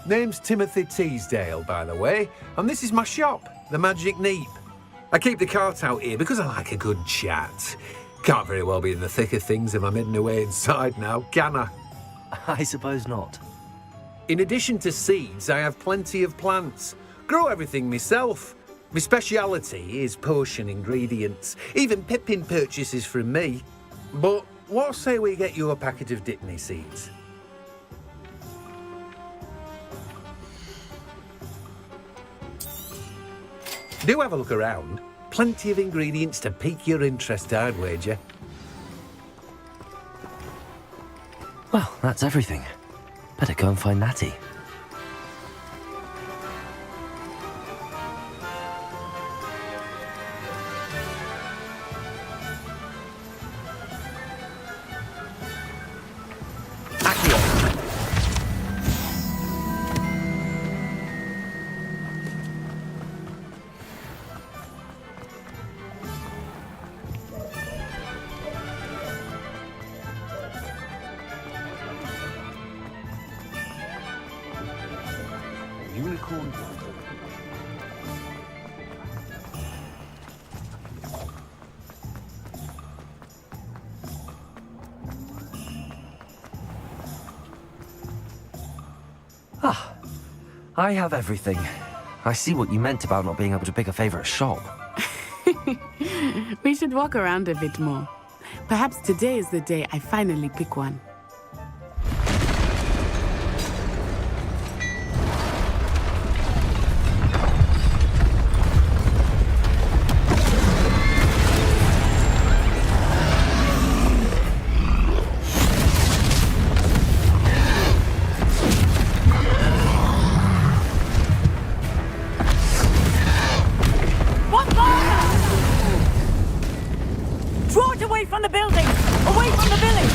Name's Timothy Teasdale, by the way, and this is my shop, the Magic Neep. I keep the cart out here because I like a good chat. Can't very well be in the thick of things if I'm hidden away inside now, can I? I suppose not. In addition to seeds, I have plenty of plants. Grow everything myself. My speciality is potion ingredients. Even Pippin purchases from me. But what say we get you a packet of Dittany seeds? Do have a look around. Plenty of ingredients to pique your interest, I'd wager. Well, that's everything. Better go and find Natty. Unicorn. Ah, I have everything. I see what you meant about not being able to pick a favorite shop. We should walk around a bit more. Perhaps today is the day I finally pick one. Draw it away from the building! Away from the village!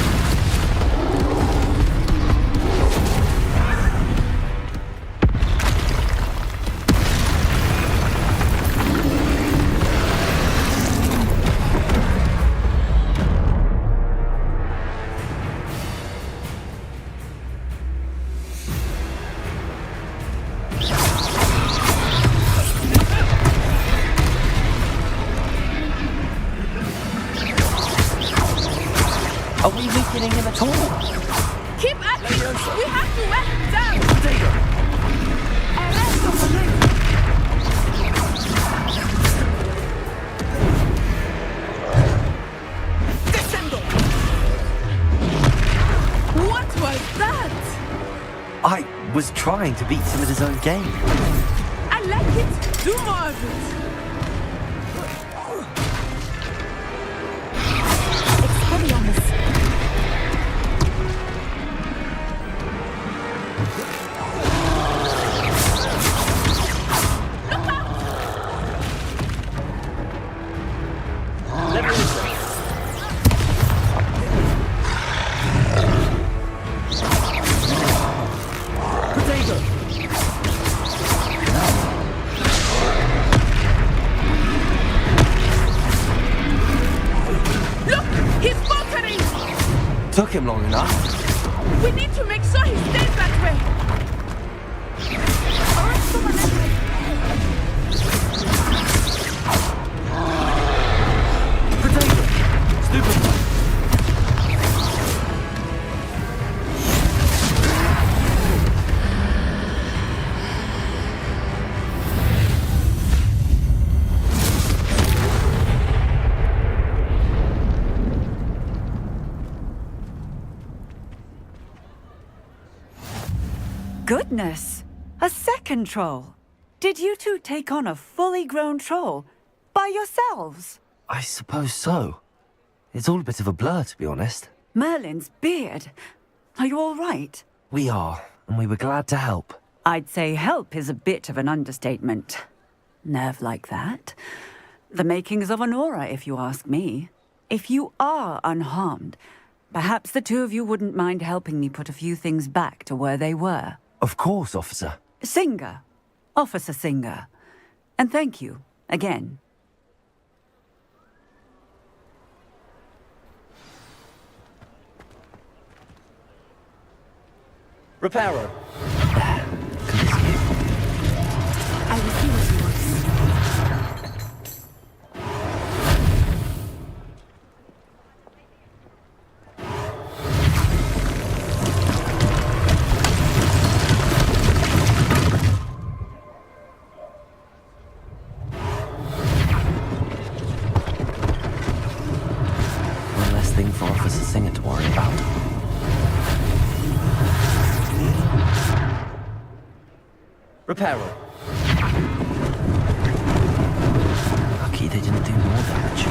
Are we weakening him at all? Keep at it! We have to wear him down! Arrest of the lake! Descendo! What was that? I was trying to beat him at his own game. I like it! Do more of it! Took him long enough. We need to make sure he stays that way. Potato! Stupid! Goodness! A second troll! Did you two take on a fully grown troll? By yourselves? I suppose so. It's all a bit of a blur, to be honest. Merlin's beard. Are you all right? We are, and we were glad to help. I'd say help is a bit of an understatement. Nerve like that. The makings of an aura, if you ask me. If you are unharmed, perhaps the two of you wouldn't mind helping me put a few things back to where they were. Of course, officer. Singer. Officer Singer. And thank you, again. Repairer. I will see what he wants. One less thing for Officer Singer to worry about. Repairer. Lucky they didn't do more damage.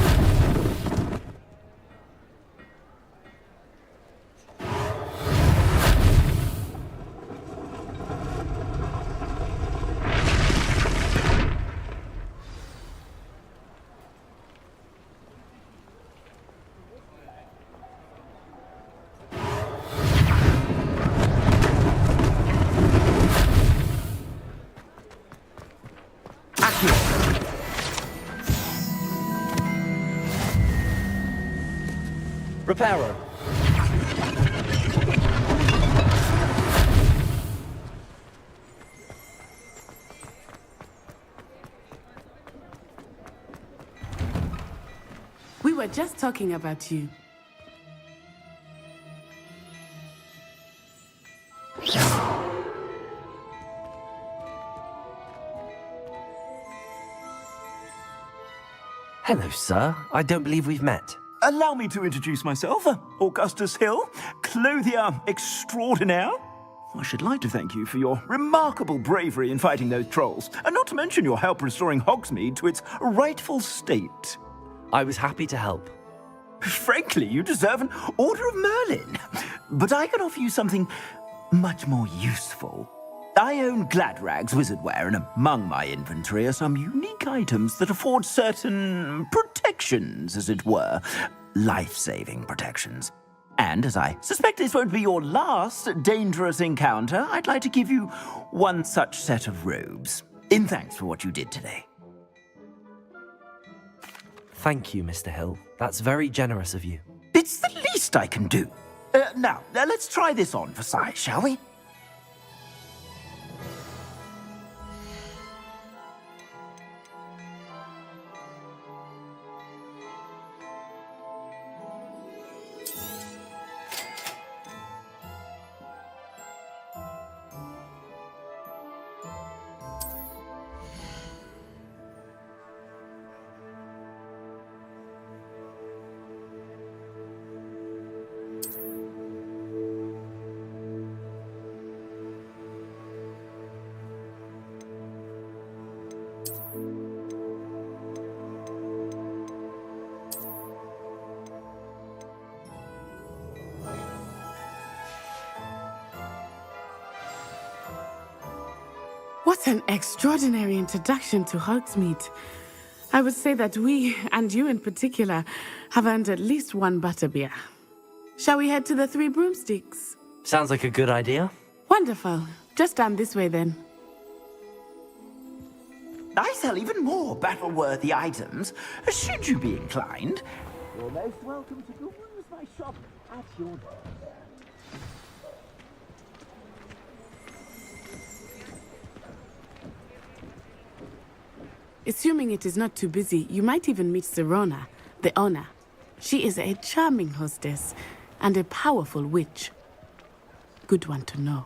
Repairer. We were just talking about you. Hello, sir. I don't believe we've met. Allow me to introduce myself, Augustus Hill, clothier extraordinaire. I should like to thank you for your remarkable bravery in fighting those trolls, and not to mention your help restoring Hogsmeade to its rightful state. I was happy to help. Frankly, you deserve an Order of Merlin. But I can offer you something much more useful. I own Gladrag's wizardware, and among my inventory are some unique items that afford certain protections, as it were. Life-saving protections. And as I suspect this won't be your last dangerous encounter, I'd like to give you one such set of robes, in thanks for what you did today. Thank you, Mr. Hill. That's very generous of you. It's the least I can do. Now, let's try this on for size, shall we? What an extraordinary introduction to Hogsmeade. I would say that we, and you in particular, have earned at least one butterbeer. Shall we head to the Three Broomsticks? Sounds like a good idea. Wonderful. Just down this way then. I sell even more battle-worthy items, should you be inclined. You're most welcome to peruse my shop Assuming it is not too busy, you might even meet Sirona, the owner. She is a charming hostess and a powerful witch. Good one to know.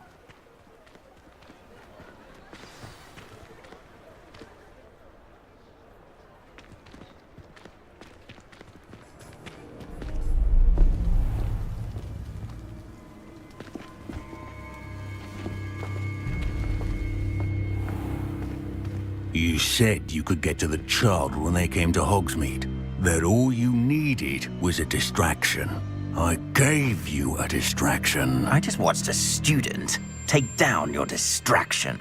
You said you could get to the child when they came to Hogsmeade. That all you needed was a distraction. I gave you a distraction. I just watched a student take down your distraction.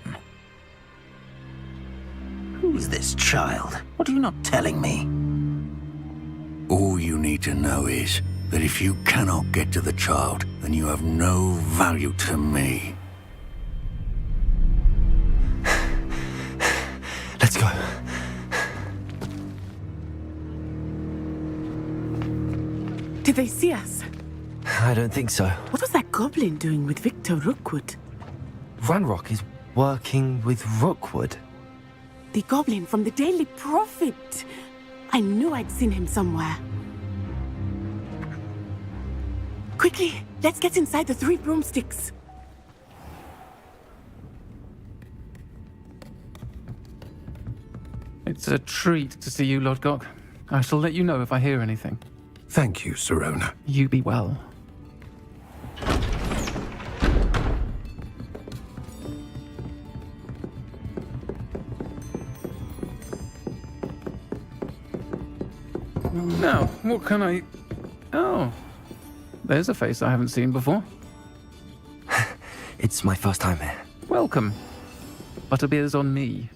Who's this child? What are you not telling me? All you need to know is that if you cannot get to the child, then you have no value to me. Let's go. Did they see us? I don't think so. What was that goblin doing with Victor Rookwood? Ranrock is working with Rookwood. The goblin from the Daily Prophet. I knew I'd seen him somewhere. Quickly, let's get inside the 3 broomsticks. It's a treat to see you, Lodgok. I shall let you know if I hear anything. Thank you, Sirona. You be well. Now, what can I... Oh, there's a face I haven't seen before. It's my first time here. Welcome. Butterbeer's on me.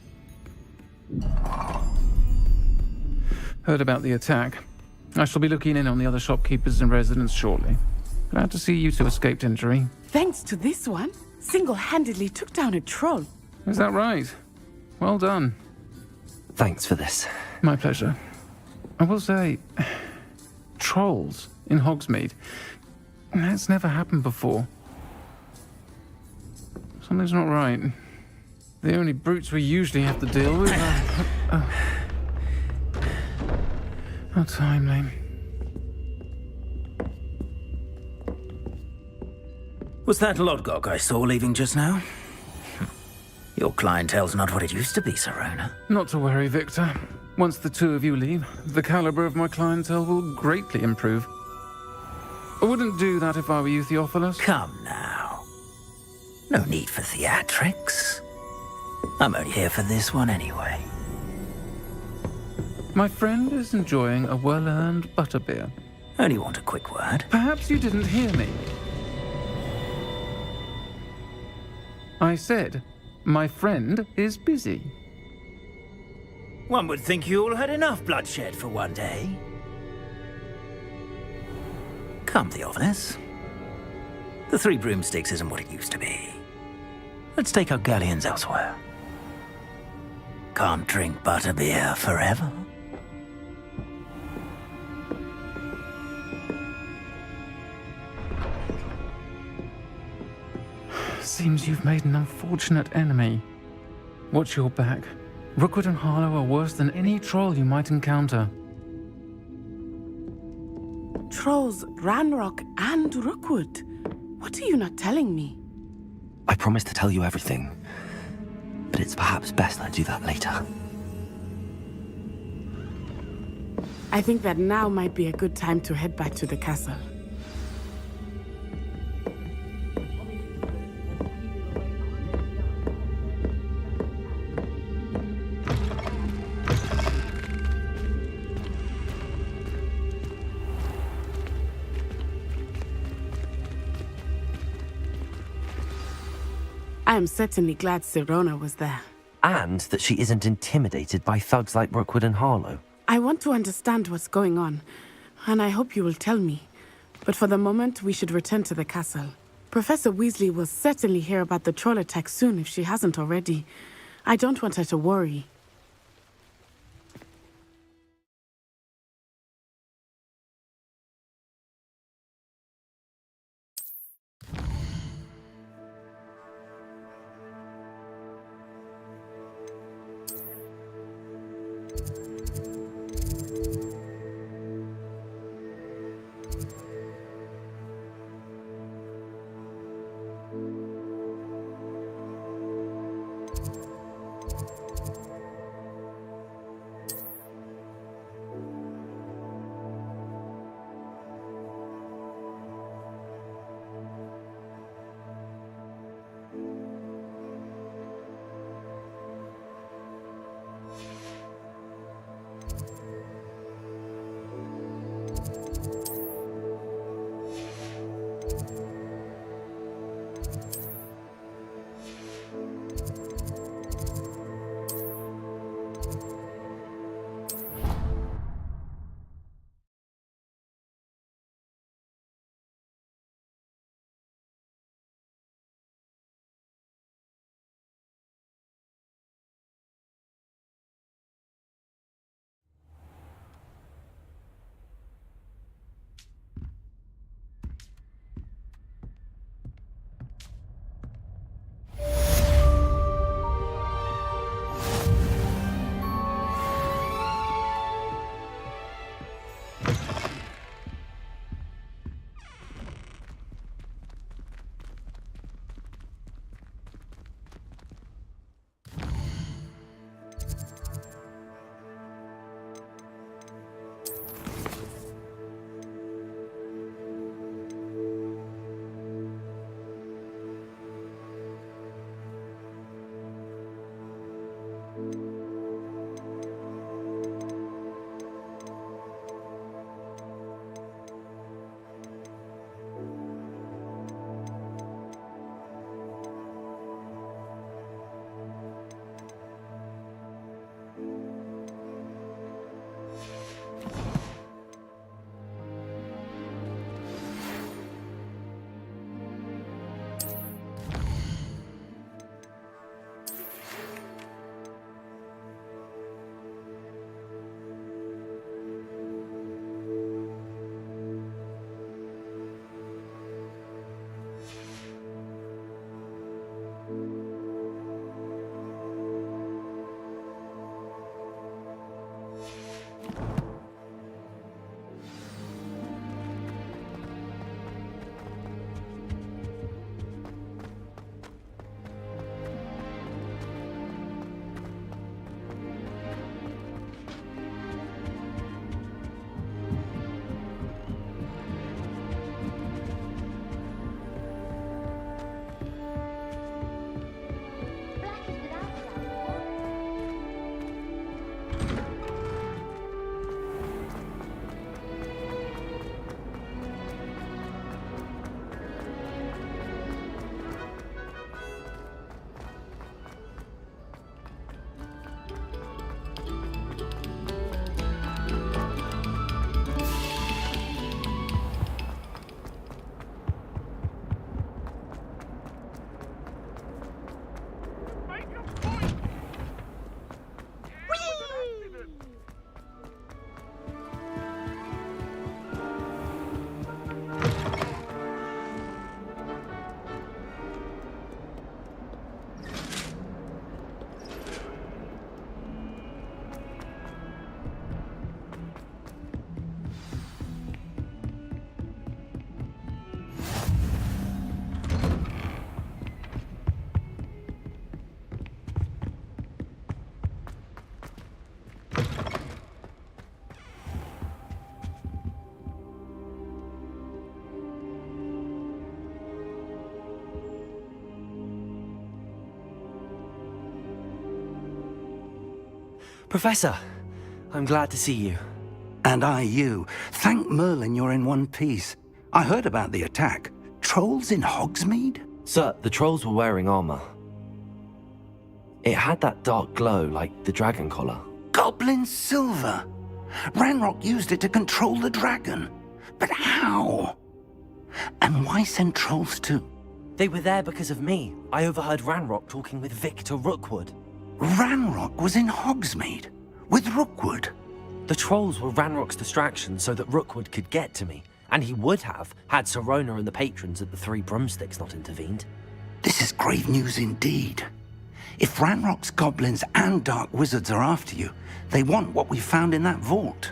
Heard about the attack. I shall be looking in on the other shopkeepers and residents shortly. Glad to see you two escaped injury. Thanks to this one, single-handedly took down a troll. Is that right? Well done. Thanks for this. My pleasure. I will say, trolls in Hogsmeade. That's never happened before. Something's not right. The only brutes we usually have to deal with are... How timely. Was that Lodgok I saw leaving just now? Your clientele's not what it used to be, Sirona. Not to worry, Victor. Once the 2 of you leave, the caliber of my clientele will greatly improve. I wouldn't do that if I were you, Theophilus. Come now. No need for theatrics. I'm only here for this one anyway. My friend is enjoying a well-earned butterbeer. Only want a quick word. Perhaps you didn't hear me. I said, my friend is busy. One would think you all had enough bloodshed for one day. Come, Theophilus. The 3 broomsticks isn't what it used to be. Let's take our galleons elsewhere. Can't drink butterbeer forever. Seems you've made an unfortunate enemy. Watch your back. Rookwood and Harlow are worse than any troll you might encounter. Trolls, Ranrock, and Rookwood. What are you not telling me? I promised to tell you everything, but it's perhaps best I do that later. I think that now might be a good time to head back to the castle. I am certainly glad Sirona was there. And that she isn't intimidated by thugs like Rookwood and Harlow. I want to understand what's going on, and I hope you will tell me. But for the moment, we should return to the castle. Professor Weasley will certainly hear about the troll attack soon if she hasn't already. I don't want her to worry. Professor, I'm glad to see you. And I you. Thank Merlin you're in one piece. I heard about the attack. Trolls in Hogsmeade? Sir, the trolls were wearing armor. It had that dark glow like the dragon collar. Goblin silver! Ranrock used it to control the dragon. But how? And why send trolls too? They were there because of me. I overheard Ranrock talking with Victor Rookwood. Ranrock was in Hogsmeade? With Rookwood? The trolls were Ranrock's distraction so that Rookwood could get to me. And he would have, had Sirona and the patrons at the Three Broomsticks not intervened. This is grave news indeed. If Ranrock's goblins and dark wizards are after you, they want what we found in that vault.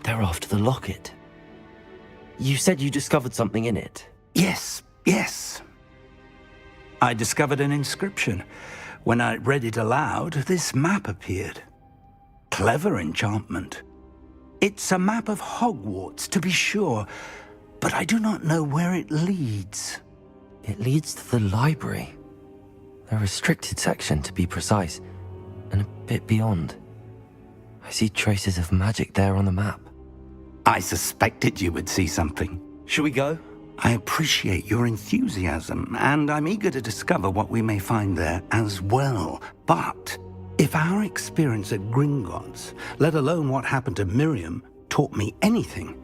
They're after the locket. You said you discovered something in it. Yes, yes. I discovered an inscription. When I read it aloud, this map appeared. Clever enchantment. It's a map of Hogwarts, to be sure, but I do not know where it leads. It leads to the library. A restricted section, to be precise, and a bit beyond. I see traces of magic there on the map. I suspected you would see something. Shall we go? I appreciate your enthusiasm, and I'm eager to discover what we may find there as well. But if our experience at Gringotts, let alone what happened to Miriam, taught me anything,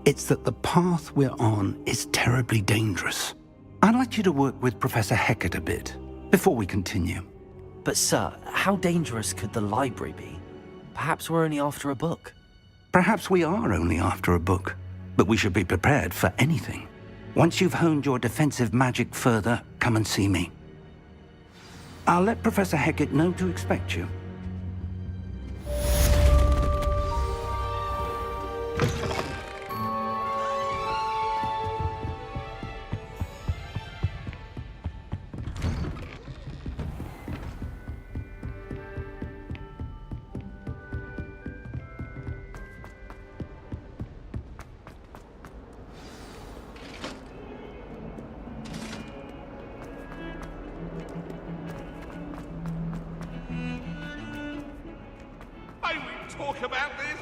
it's that the path we're on is terribly dangerous. I'd like you to work with Professor Hecat a bit before we continue. But sir, how dangerous could the library be? Perhaps we're only after a book. Perhaps we are only after a book, but we should be prepared for anything. Once you've honed your defensive magic further, come and see me. I'll let Professor Hecat know to expect you. Talk about this?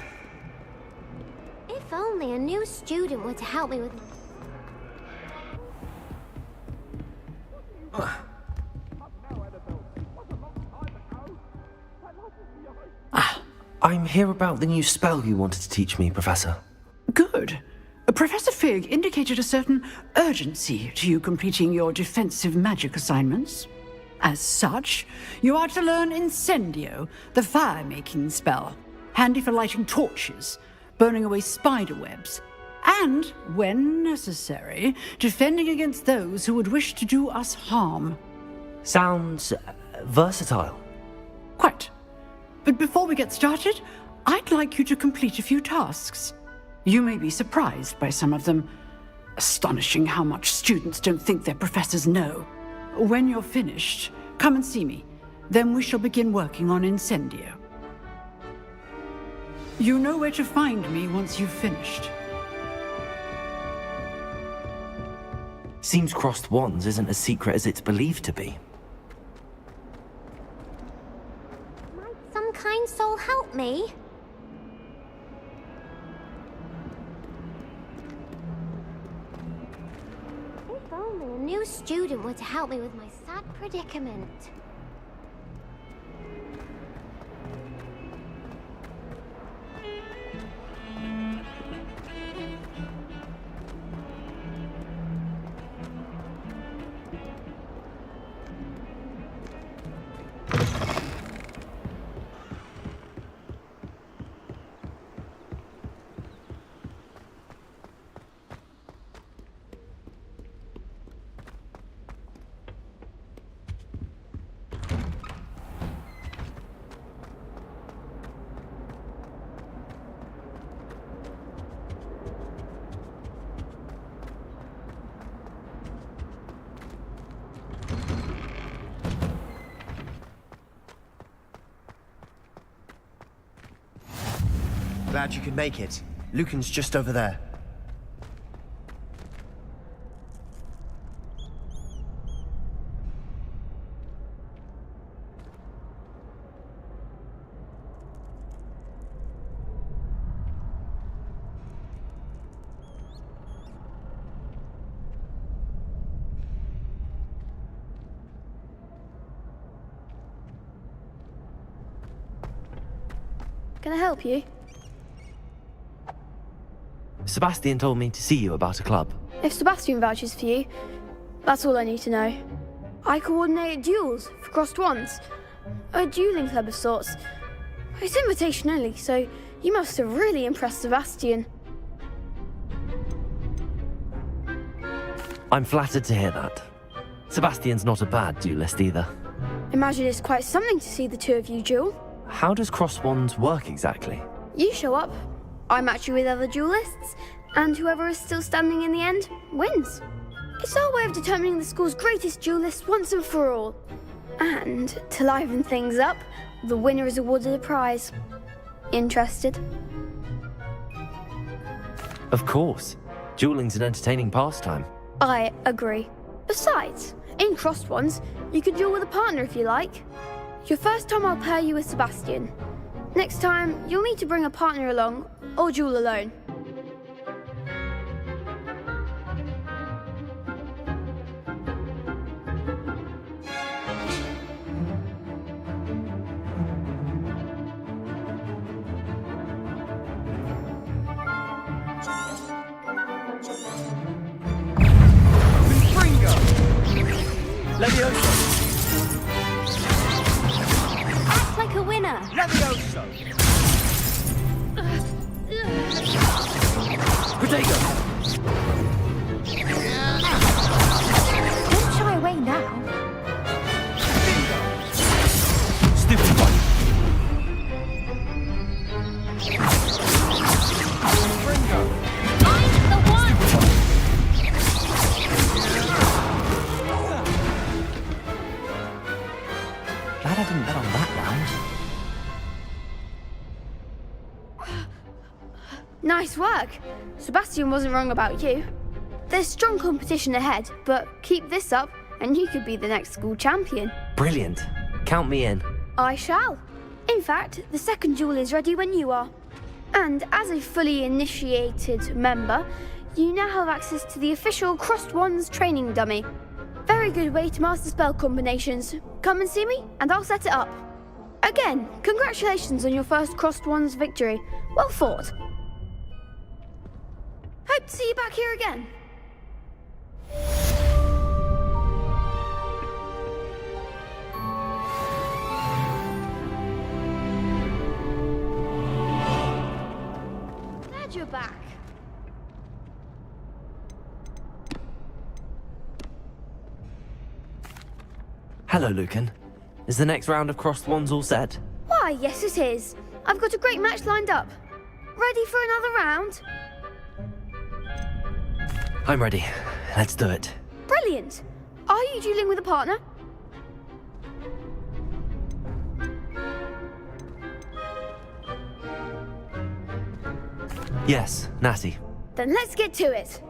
If only a new student were to help me with... I'm here about the new spell you wanted to teach me, Professor. Good. Professor Fig indicated a certain urgency to you completing your defensive magic assignments. As such, you are to learn Incendio, the fire-making spell, handy for lighting torches, burning away spider webs, and, when necessary, defending against those who would wish to do us harm. Sounds versatile. Quite. But before we get started, I'd like you to complete a few tasks. You may be surprised by some of them. Astonishing how much students don't think their professors know. When you're finished, come and see me. Then we shall begin working on Incendio. You know where to find me once you've finished. Seems crossed wands isn't as secret as it's believed to be. Might some kind soul help me? If only a new student were to help me with my sad predicament. Glad you could make it. Lucan's just over there. Can I help you? Sebastian told me to see you about a club. If Sebastian vouches for you, that's all I need to know. I coordinate duels for crossed wands. A dueling club of sorts. It's invitation only, so you must have really impressed Sebastian. I'm flattered to hear that. Sebastian's not a bad duelist either. Imagine it's quite something to see the two of you duel. How does cross wands work exactly? You show up, I match you with other duelists, and whoever is still standing in the end wins. It's our way of determining the school's greatest duelist once and for all. And to liven things up, the winner is awarded a prize. Interested? Of course. Dueling's an entertaining pastime. I agree. Besides, in crossed ones, you could duel with a partner if you like. Your first time I'll pair you with Sebastian. Next time, you'll need to bring a partner along, or duel alone. Levioso! Act like a winner! Levioso! Potato! Don't shy away now. Stupid one! I'm the one! Glad I didn't bet on that round. Nice work. Sebastian wasn't wrong about you. There's strong competition ahead, but keep this up and you could be the next school champion. Brilliant. Count me in. I shall. In fact, the second duel is ready when you are. And as a fully initiated member, you now have access to the official Crossed Wands training dummy. Very good way to master spell combinations. Come and see me, and I'll set it up. Again, congratulations on your first Crossed Wands victory. Well fought. Hope to see you back here again. Glad you're back. Hello, Lucan. Is the next round of crossed wands all set? Why, yes it is. I've got a great match lined up. Ready for another round? I'm ready. Let's do it. Brilliant. Are you dueling with a partner? Yes, Natty. Then let's get to it.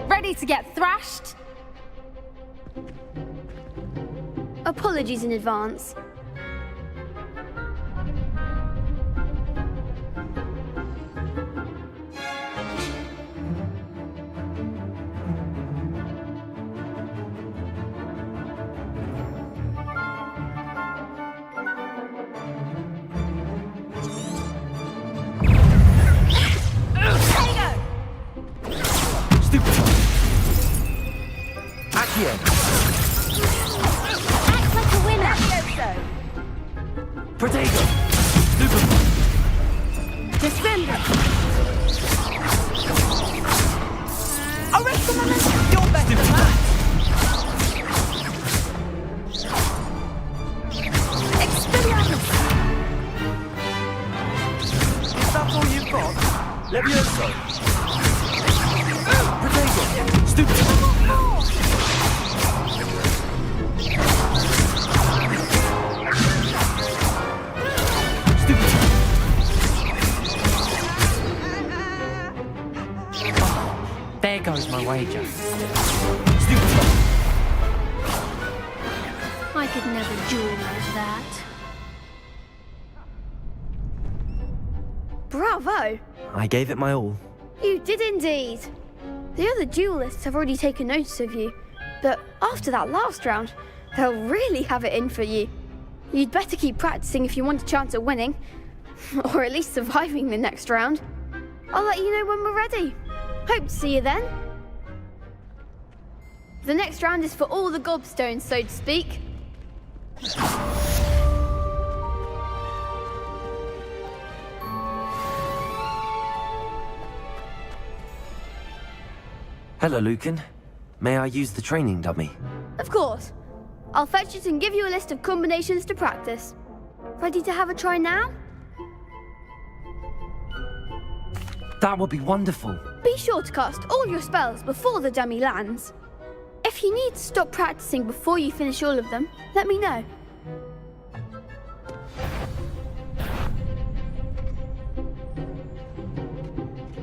Ready to get thrashed? Apologies in advance. Protego! Defender! Arrest the moment! You're better than that! Expelliarmus! Is that all you've got? Levioso! Protego! Stupid! There goes my wager. I could never duel like that. Bravo! I gave it my all. You did indeed. The other duelists have already taken notice of you, but after that last round, they'll really have it in for you. You'd better keep practicing if you want a chance at winning, or at least surviving the next round. I'll let you know when we're ready. Hope to see you then. The next round is for all the gobstones, so to speak. Hello, Lucan. May I use the training dummy? Of course. I'll fetch it and give you a list of combinations to practice. Ready to have a try now? That would be wonderful. Be sure to cast all your spells before the dummy lands. If you need to stop practicing before you finish all of them, let me know.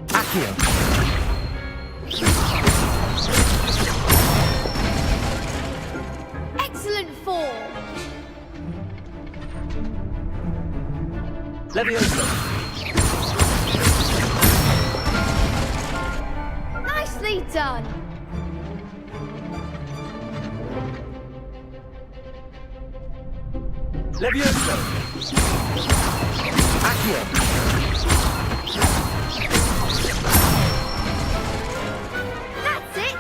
Accio. Excellent form. Leviosa. Nicely done. Leviosa. Accio. That's it.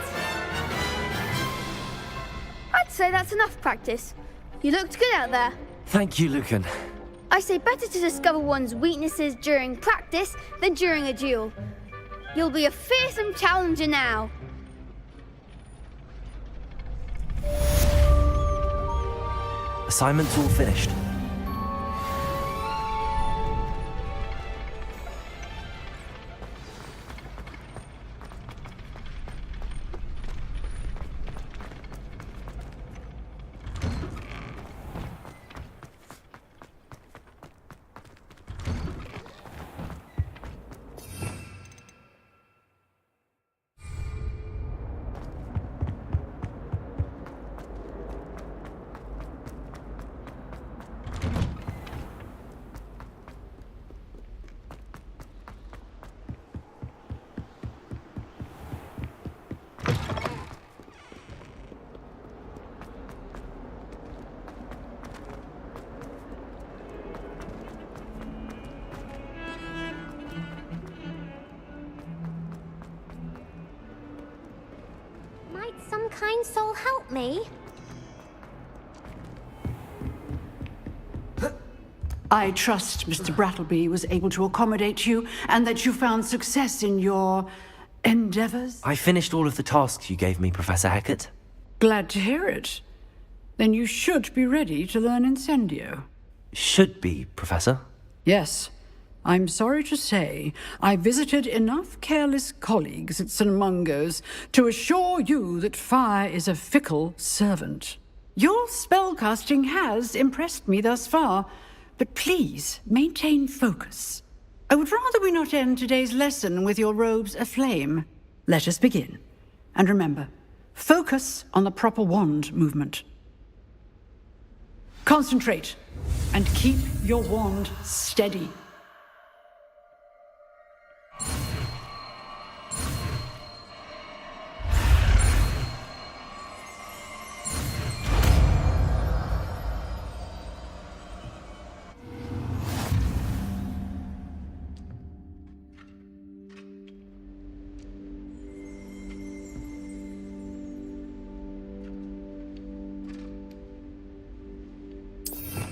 I'd say that's enough practice. You looked good out there. Thank you, Lucan. I say better to discover one's weaknesses during practice than during a duel. You'll be a fearsome challenger now. Assignment's all finished. Might some kind soul help me? I trust Mr. Brattleby was able to accommodate you and that you found success in your endeavors. I finished all of the tasks you gave me, Professor Hecat. Glad to hear it. Then you should be ready to learn Incendio. Should be, Professor. Yes. I'm sorry to say, I visited enough careless colleagues at St. Mungo's to assure you that fire is a fickle servant. Your spellcasting has impressed me thus far, but please maintain focus. I would rather we not end today's lesson with your robes aflame. Let us begin. And remember, focus on the proper wand movement. Concentrate and keep your wand steady.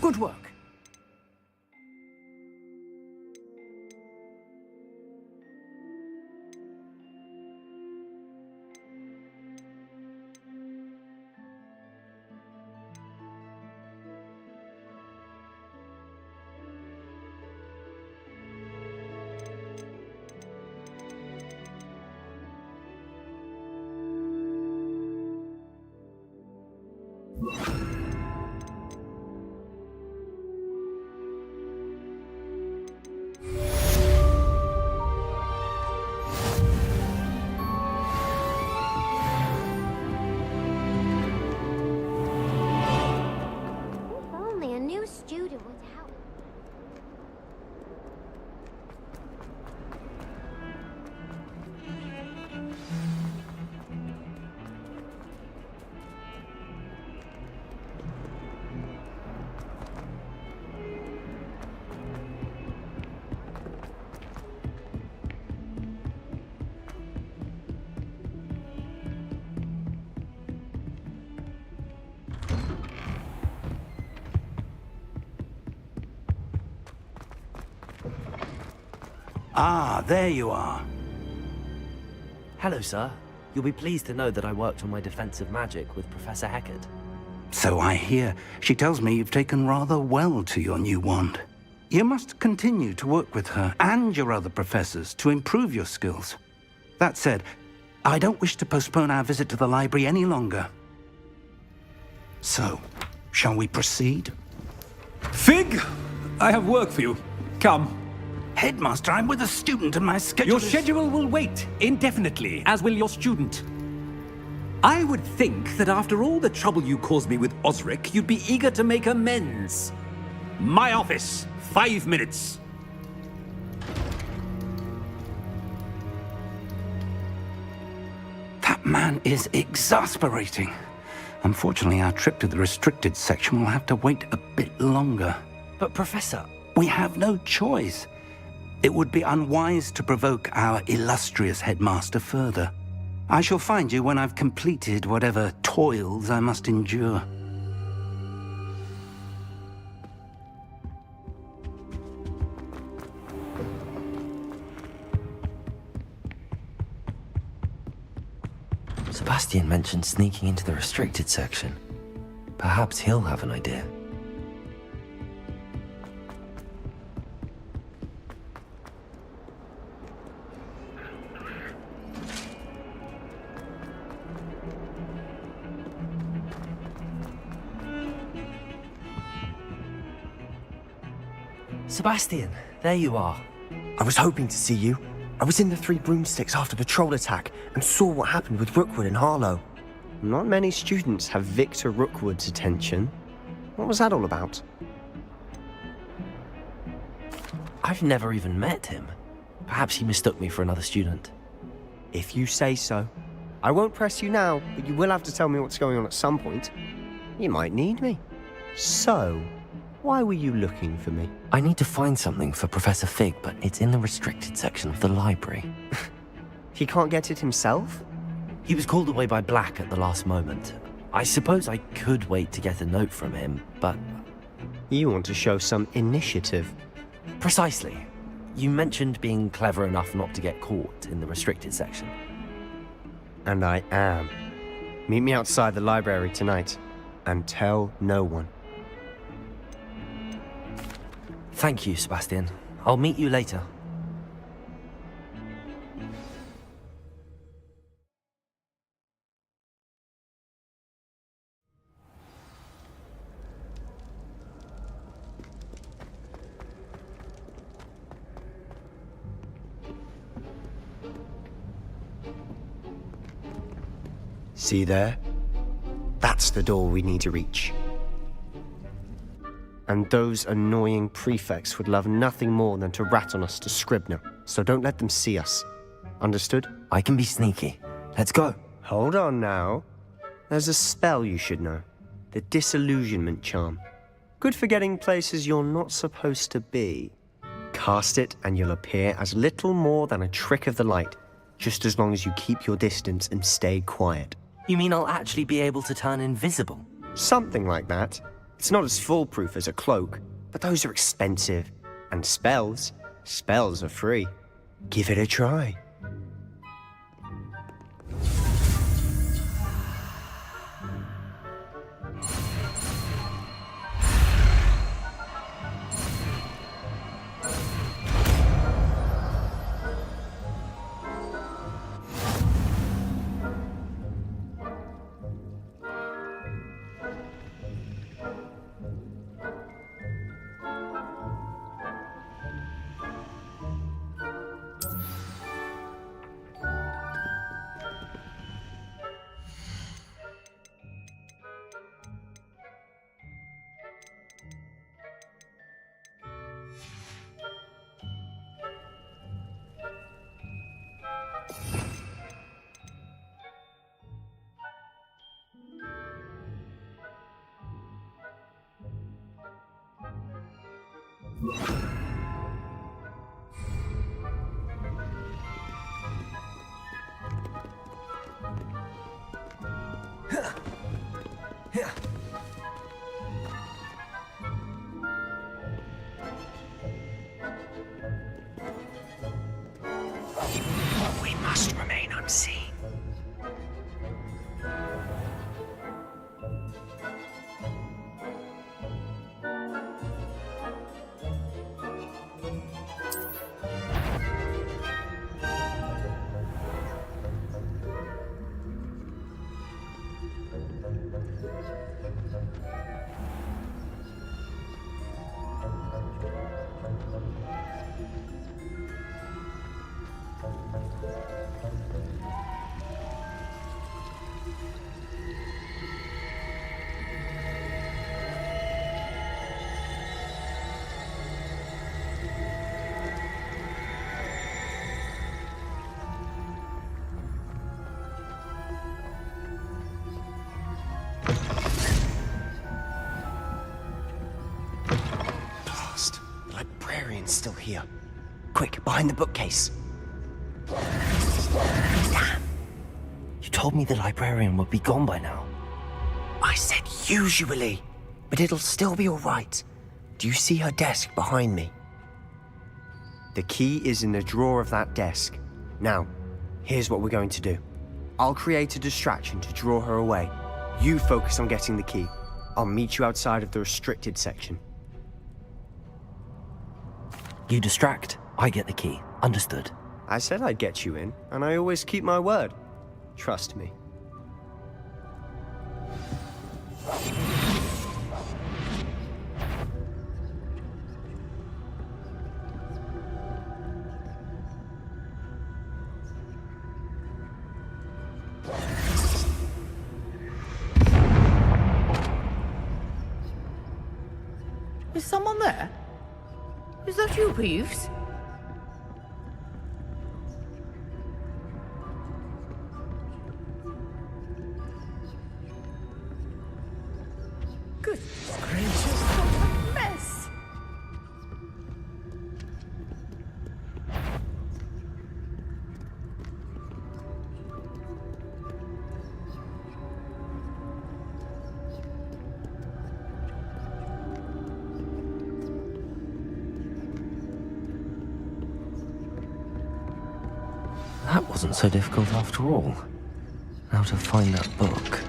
Good work. Ah, there you are. Hello, sir. You'll be pleased to know that I worked on my defensive magic with Professor Heckard. So I hear. She tells me you've taken rather well to your new wand. You must continue to work with her and your other professors to improve your skills. That said, I don't wish to postpone our visit to the library any longer. So, shall we proceed? Fig! I have work for you. Come. Headmaster, I'm with a student and my schedule Your schedule will wait indefinitely, as will your student. I would think that after all the trouble you caused me with Osric, you'd be eager to make amends. My office, 5 minutes. That man is exasperating. Unfortunately, our trip to the restricted section will have to wait a bit longer. But, Professor... We have no choice. It would be unwise to provoke our illustrious headmaster further. I shall find you when I've completed whatever toils I must endure. Sebastian mentioned sneaking into the restricted section. Perhaps he'll have an idea. Sebastian, there you are. I was hoping to see you. I was in the Three Broomsticks after the troll attack and saw what happened with Rookwood and Harlow. Not many students have Victor Rookwood's attention. What was that all about? I've never even met him. Perhaps he mistook me for another student. If you say so. I won't press you now, but you will have to tell me what's going on at some point. You might need me. So, why were you looking for me? I need to find something for Professor Fig, but it's in the restricted section of the library. He can't get it himself? He was called away by Black at the last moment. I suppose I could wait to get a note from him, but... You want to show some initiative. Precisely. You mentioned being clever enough not to get caught in the restricted section. And I am. Meet me outside the library tonight, and tell no one. Thank you, Sebastian. I'll meet you later. See there? That's the door we need to reach. And those annoying prefects would love nothing more than to rat on us to Scribner, so don't let them see us. Understood? I can be sneaky. Let's go. Hold on now. There's a spell you should know. The Disillusionment Charm. Good for getting places you're not supposed to be. Cast it and you'll appear as little more than a trick of the light, just as long as you keep your distance and stay quiet. You mean I'll actually be able to turn invisible? Something like that. It's not as foolproof as a cloak, but those are expensive. And spells are free. Give it a try. see. Librarian's still here. Quick, behind the bookcase. Damn. You told me the librarian would be gone by now. I said usually, but it'll still be all right. Do you see her desk behind me? The key is in the drawer of that desk. Now, here's what we're going to do. I'll create a distraction to draw her away. You focus on getting the key. I'll meet you outside of the restricted section. You distract, I get the key. Understood. I said I'd get you in, and I always keep my word. Trust me. Is someone there? Is that you, Peeves? Goodness gracious, what a mess! That wasn't so difficult after all. How to find that book.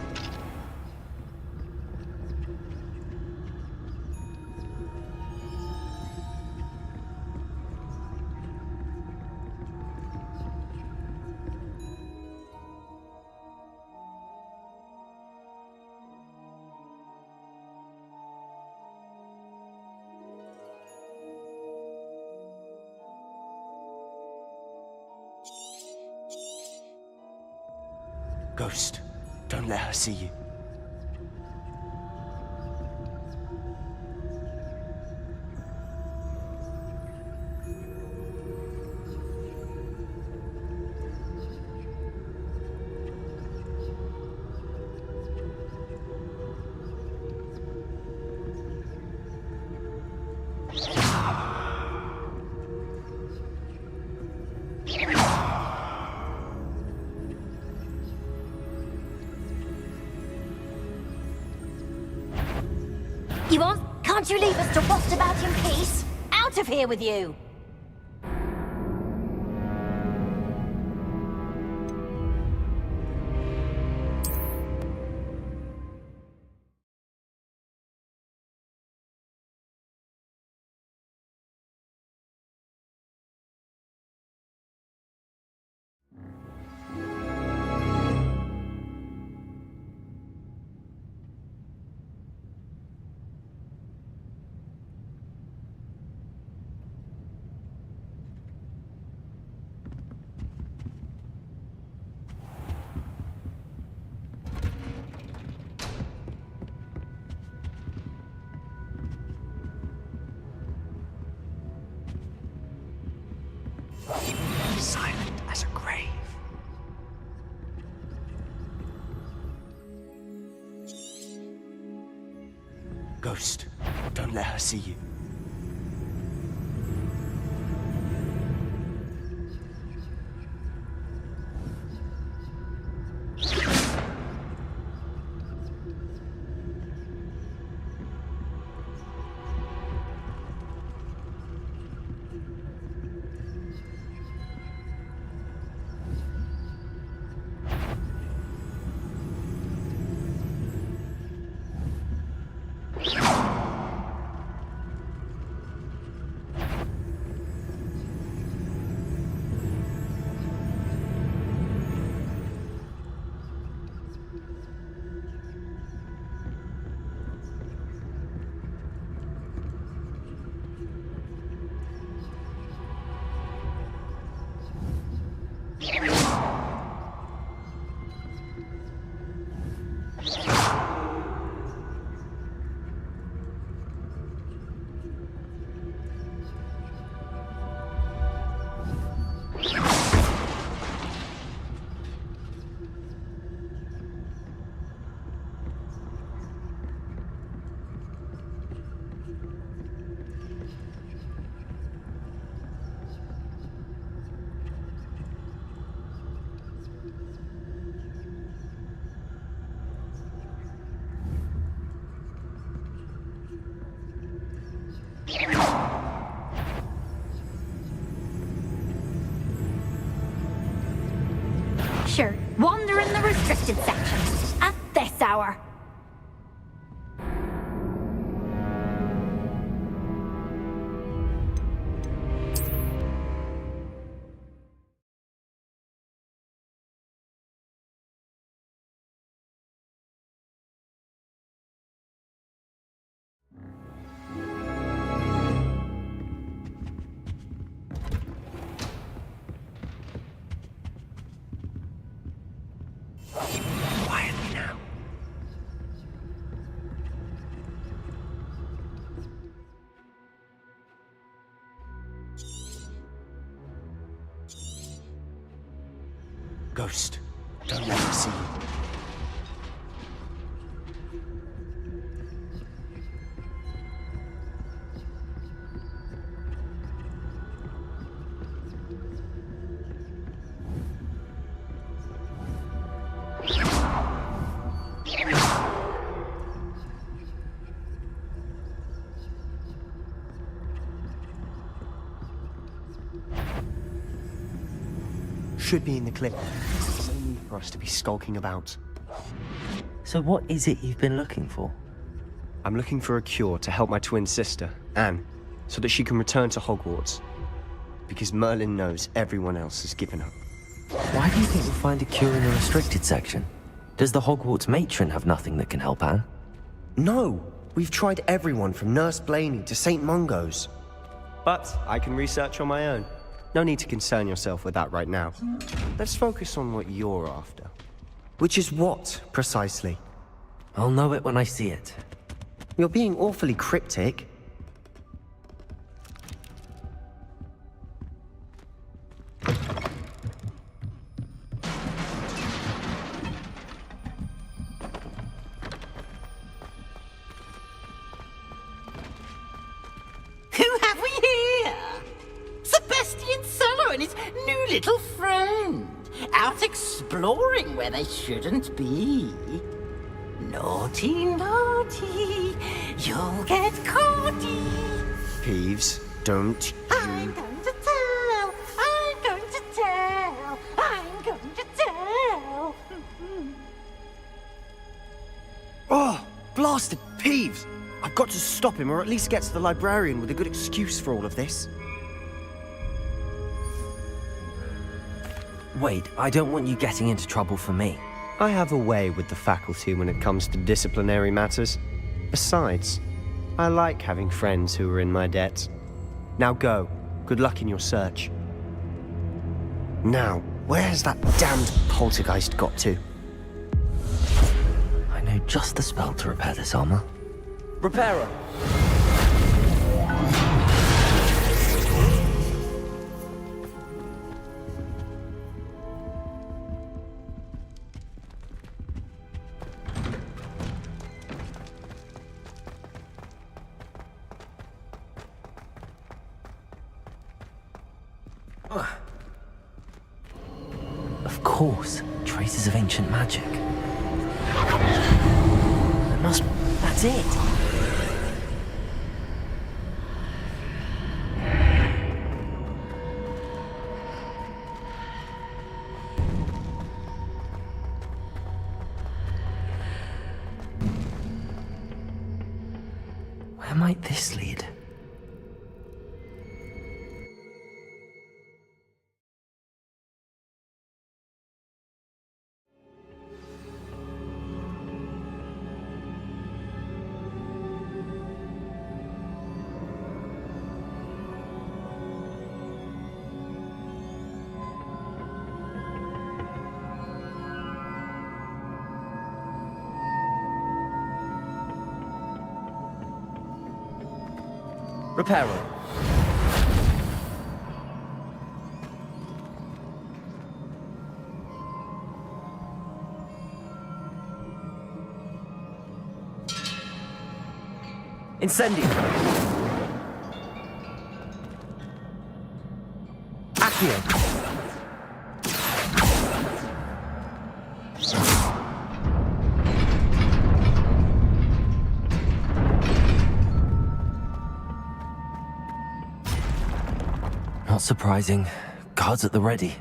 Ghost, don't let her see you. Can't you leave us to rust about in peace? Out of here with you! Silent as a grave. Ghost, don't let her see you. Sure, wander in the restricted section at this hour. Quietly now. Ghost, don't let her see you. Should be in the clip. There's no need for us to be skulking about. So what is it you've been looking for? I'm looking for a cure to help my twin sister, Anne, so that she can return to Hogwarts. Because Merlin knows everyone else has given up. Why do you think we'll find a cure in the restricted section? Does the Hogwarts matron have nothing that can help Anne? No! We've tried everyone from Nurse Blaney to St. Mungo's. But I can research on my own. No need to concern yourself with that right now. Let's focus on what you're after. Which is what, precisely? I'll know it when I see it. You're being awfully cryptic. Who have we here? Sebastian Solo and his new little friend. Out exploring where they shouldn't be. Naughty, naughty. You'll get caughty. Peeves, don't I'm going to tell. I'm going to tell. I'm going to tell. Oh, blasted Peeves! I've got to stop him, or at least get to the librarian with a good excuse for all of this. Wait, I don't want you getting into trouble for me. I have a way with the faculty when it comes to disciplinary matters. Besides, I like having friends who are in my debt. Now go. Good luck in your search. Now, where's that damned poltergeist got to? I know just the spell to repair this armor. Repairer! Of course, traces of ancient magic. That's it! Where might this lead? Repairer. Incendio. Accio. Not surprising. Guards at the ready.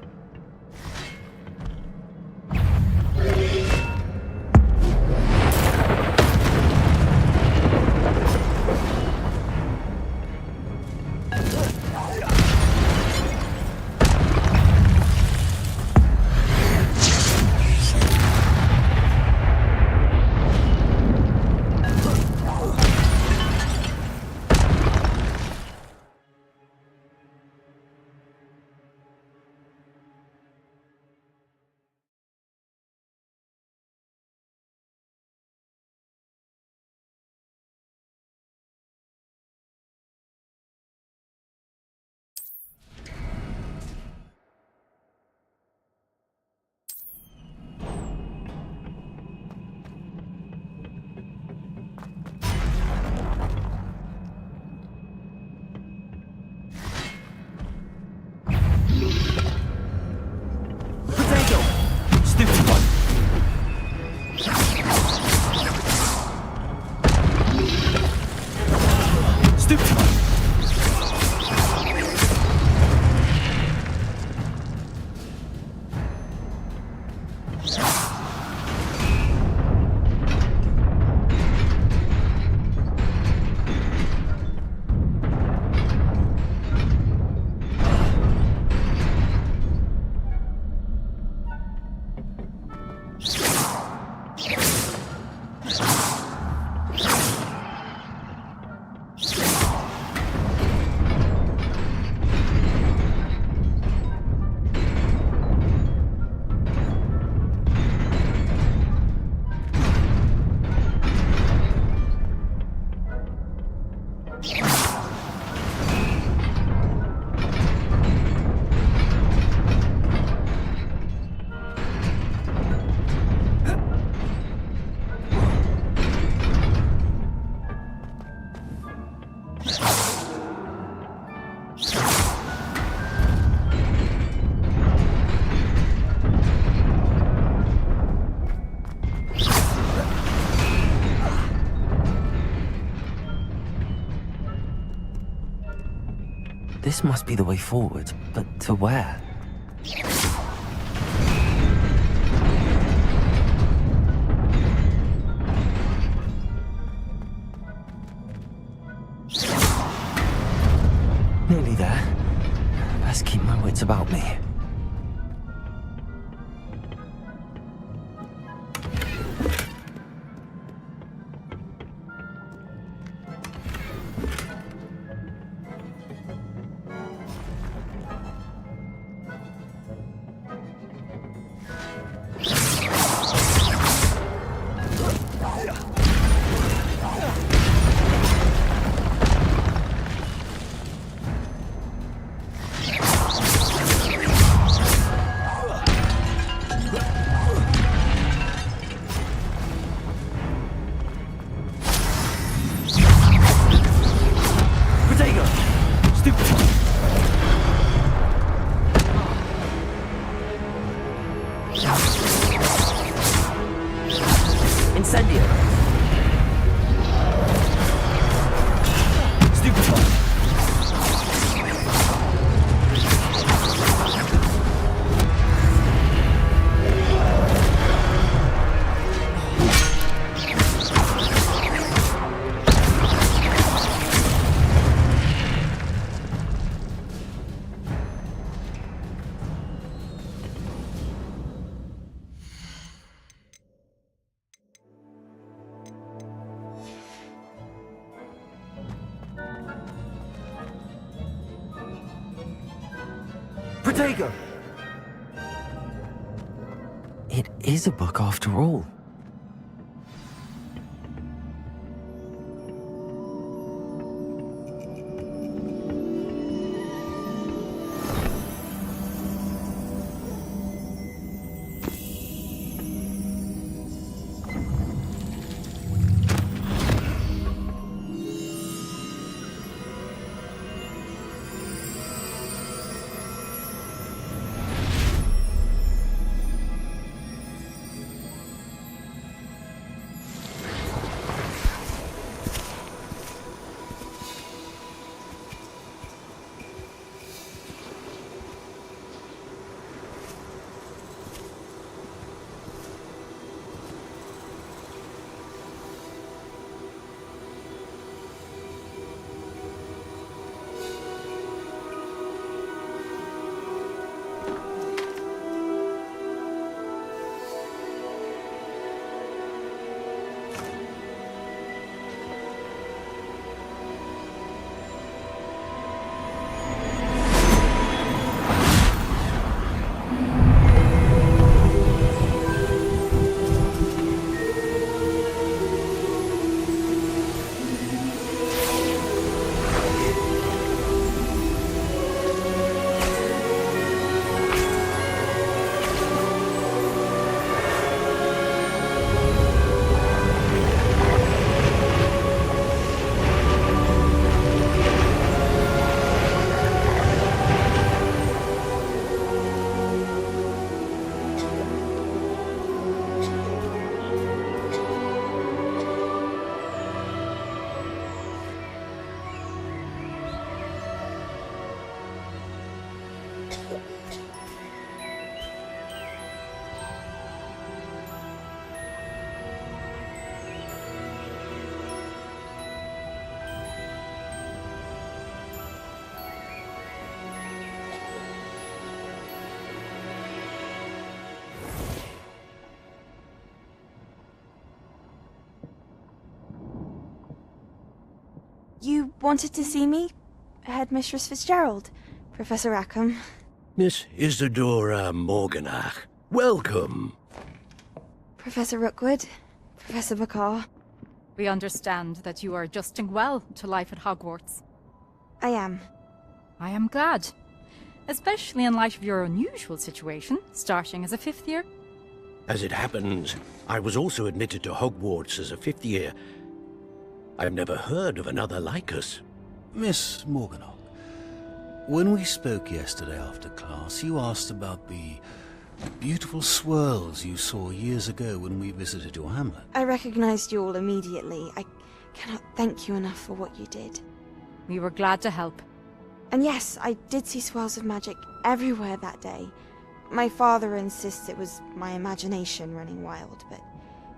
This must be the way forward, but to where? Nearly there. Best keep my wits about me. Protego! It is a book after all. You wanted to see me? Headmistress Fitzgerald, Professor Rackham. Miss Isadora Morganach, welcome. Professor Rookwood, Professor McCaw. We understand that you are adjusting well to life at Hogwarts. I am. I am glad. Especially in light of your unusual situation, starting as a 5th year. As it happens, I was also admitted to Hogwarts as a 5th year. I've never heard of another like us. Miss Morganach, when we spoke yesterday after class, you asked about the beautiful swirls you saw years ago when we visited your hamlet. I recognized you all immediately. I cannot thank you enough for what you did. We were glad to help. And yes, I did see swirls of magic everywhere that day. My father insists it was my imagination running wild, but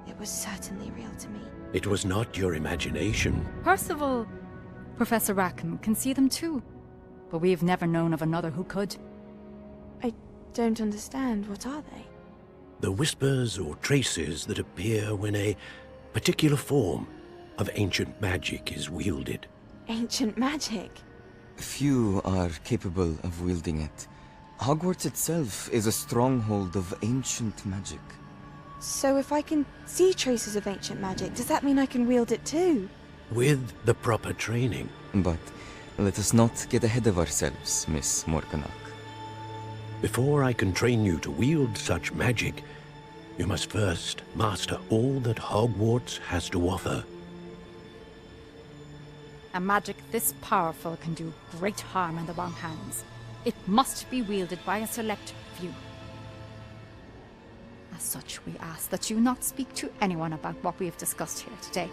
it was certainly real to me. It was not your imagination. Percival, Professor Rackham can see them too. But we've never known of another who could. I don't understand. What are they? The whispers or traces that appear when a particular form of ancient magic is wielded. Ancient magic? Few are capable of wielding it. Hogwarts itself is a stronghold of ancient magic. So if I can see traces of ancient magic, does that mean I can wield it too? With the proper training. But let us not get ahead of ourselves, Miss Morganach. Before I can train you to wield such magic, you must first master all that Hogwarts has to offer. A magic this powerful can do great harm in the wrong hands. It must be wielded by a select few. As such, we ask that you not speak to anyone about what we have discussed here today.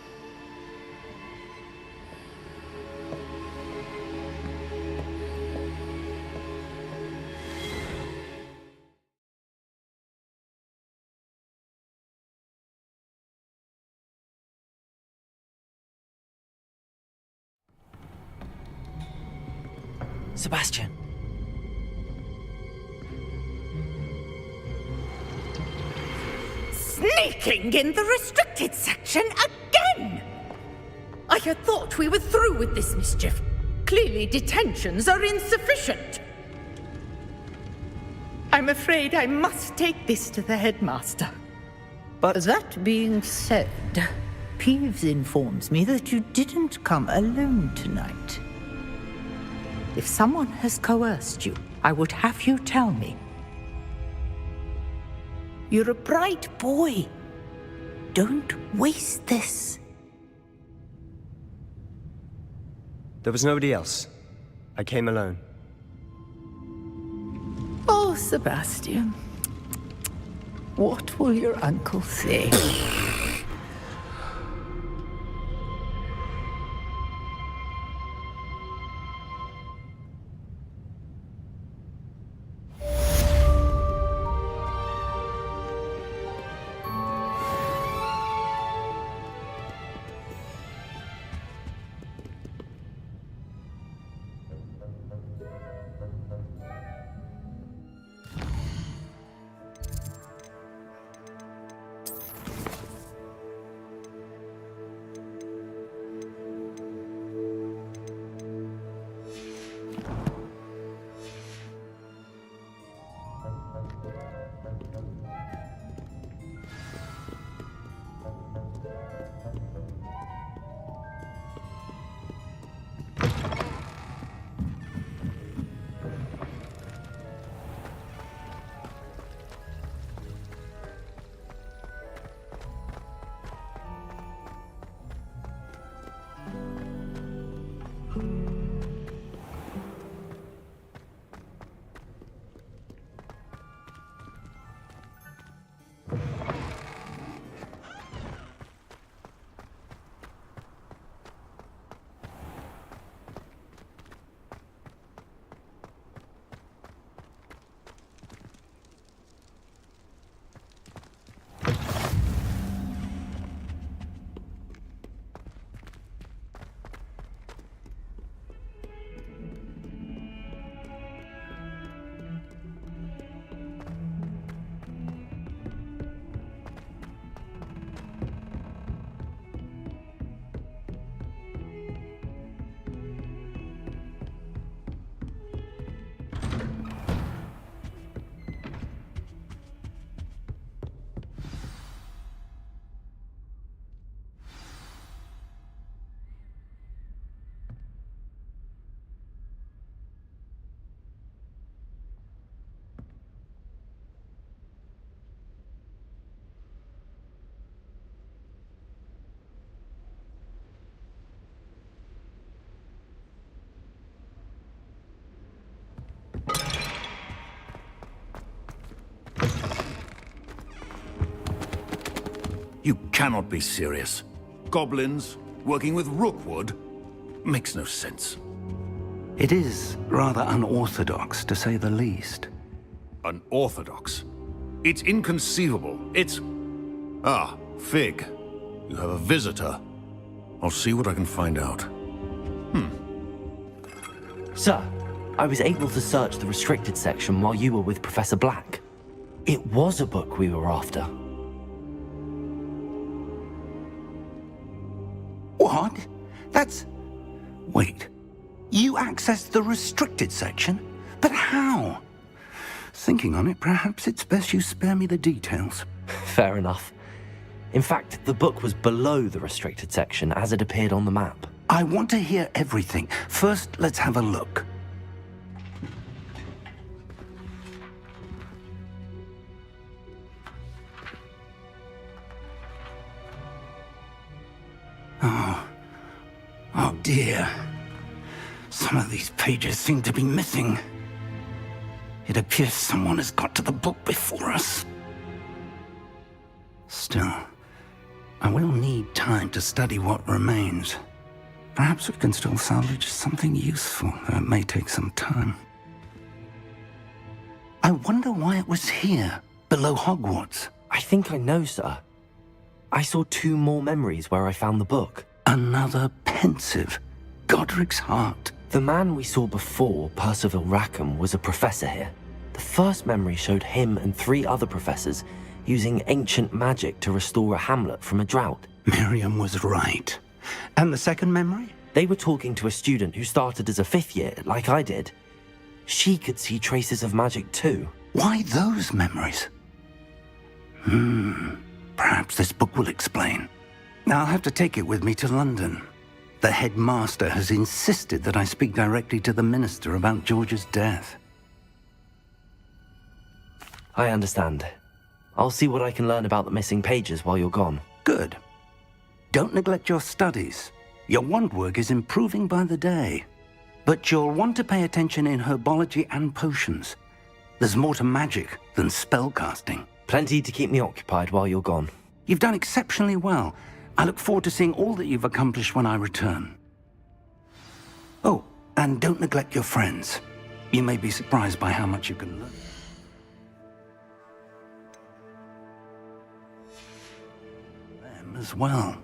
Sebastian. Sneaking in the restricted section again! I had thought we were through with this mischief. Clearly detentions are insufficient. I'm afraid I must take this to the headmaster. But that being said, Peeves informs me that you didn't come alone tonight. If someone has coerced you, I would have you tell me. You're a bright boy. Don't waste this. There was nobody else. I came alone. Oh, Sebastian. What will your uncle say? You cannot be serious. Goblins working with Rookwood makes no sense. It is rather unorthodox, to say the least. Unorthodox? It's inconceivable. It's... Ah, Fig. You have a visitor. I'll see what I can find out. Sir, I was able to search the restricted section while you were with Professor Black. It was a book we were after. What? That's... Wait. You accessed the restricted section? But how? Thinking on it, perhaps it's best you spare me the details. Fair enough. In fact, the book was below the restricted section as it appeared on the map. I want to hear everything. First, let's have a look. Oh dear. Some of these pages seem to be missing. It appears someone has got to the book before us. Still, I will need time to study what remains. Perhaps we can still salvage something useful, though it may take some time. I wonder why it was here, below Hogwarts. I think I know, sir. I saw 2 more memories where I found the book. Another pensive. Godric's heart. The man we saw before, Percival Rackham, was a professor here. The first memory showed him and 3 other professors using ancient magic to restore a hamlet from a drought. Miriam was right. And the second memory? They were talking to a student who started as a 5th year, like I did. She could see traces of magic too. Why those memories? Perhaps this book will explain. Now I'll have to take it with me to London. The headmaster has insisted that I speak directly to the minister about George's death. I understand. I'll see what I can learn about the missing pages while you're gone. Good. Don't neglect your studies. Your wand work is improving by the day. But you'll want to pay attention in herbology and potions. There's more to magic than spellcasting. Plenty to keep me occupied while you're gone. You've done exceptionally well. I look forward to seeing all that you've accomplished when I return. Oh, and don't neglect your friends. You may be surprised by how much you can learn. Them as well.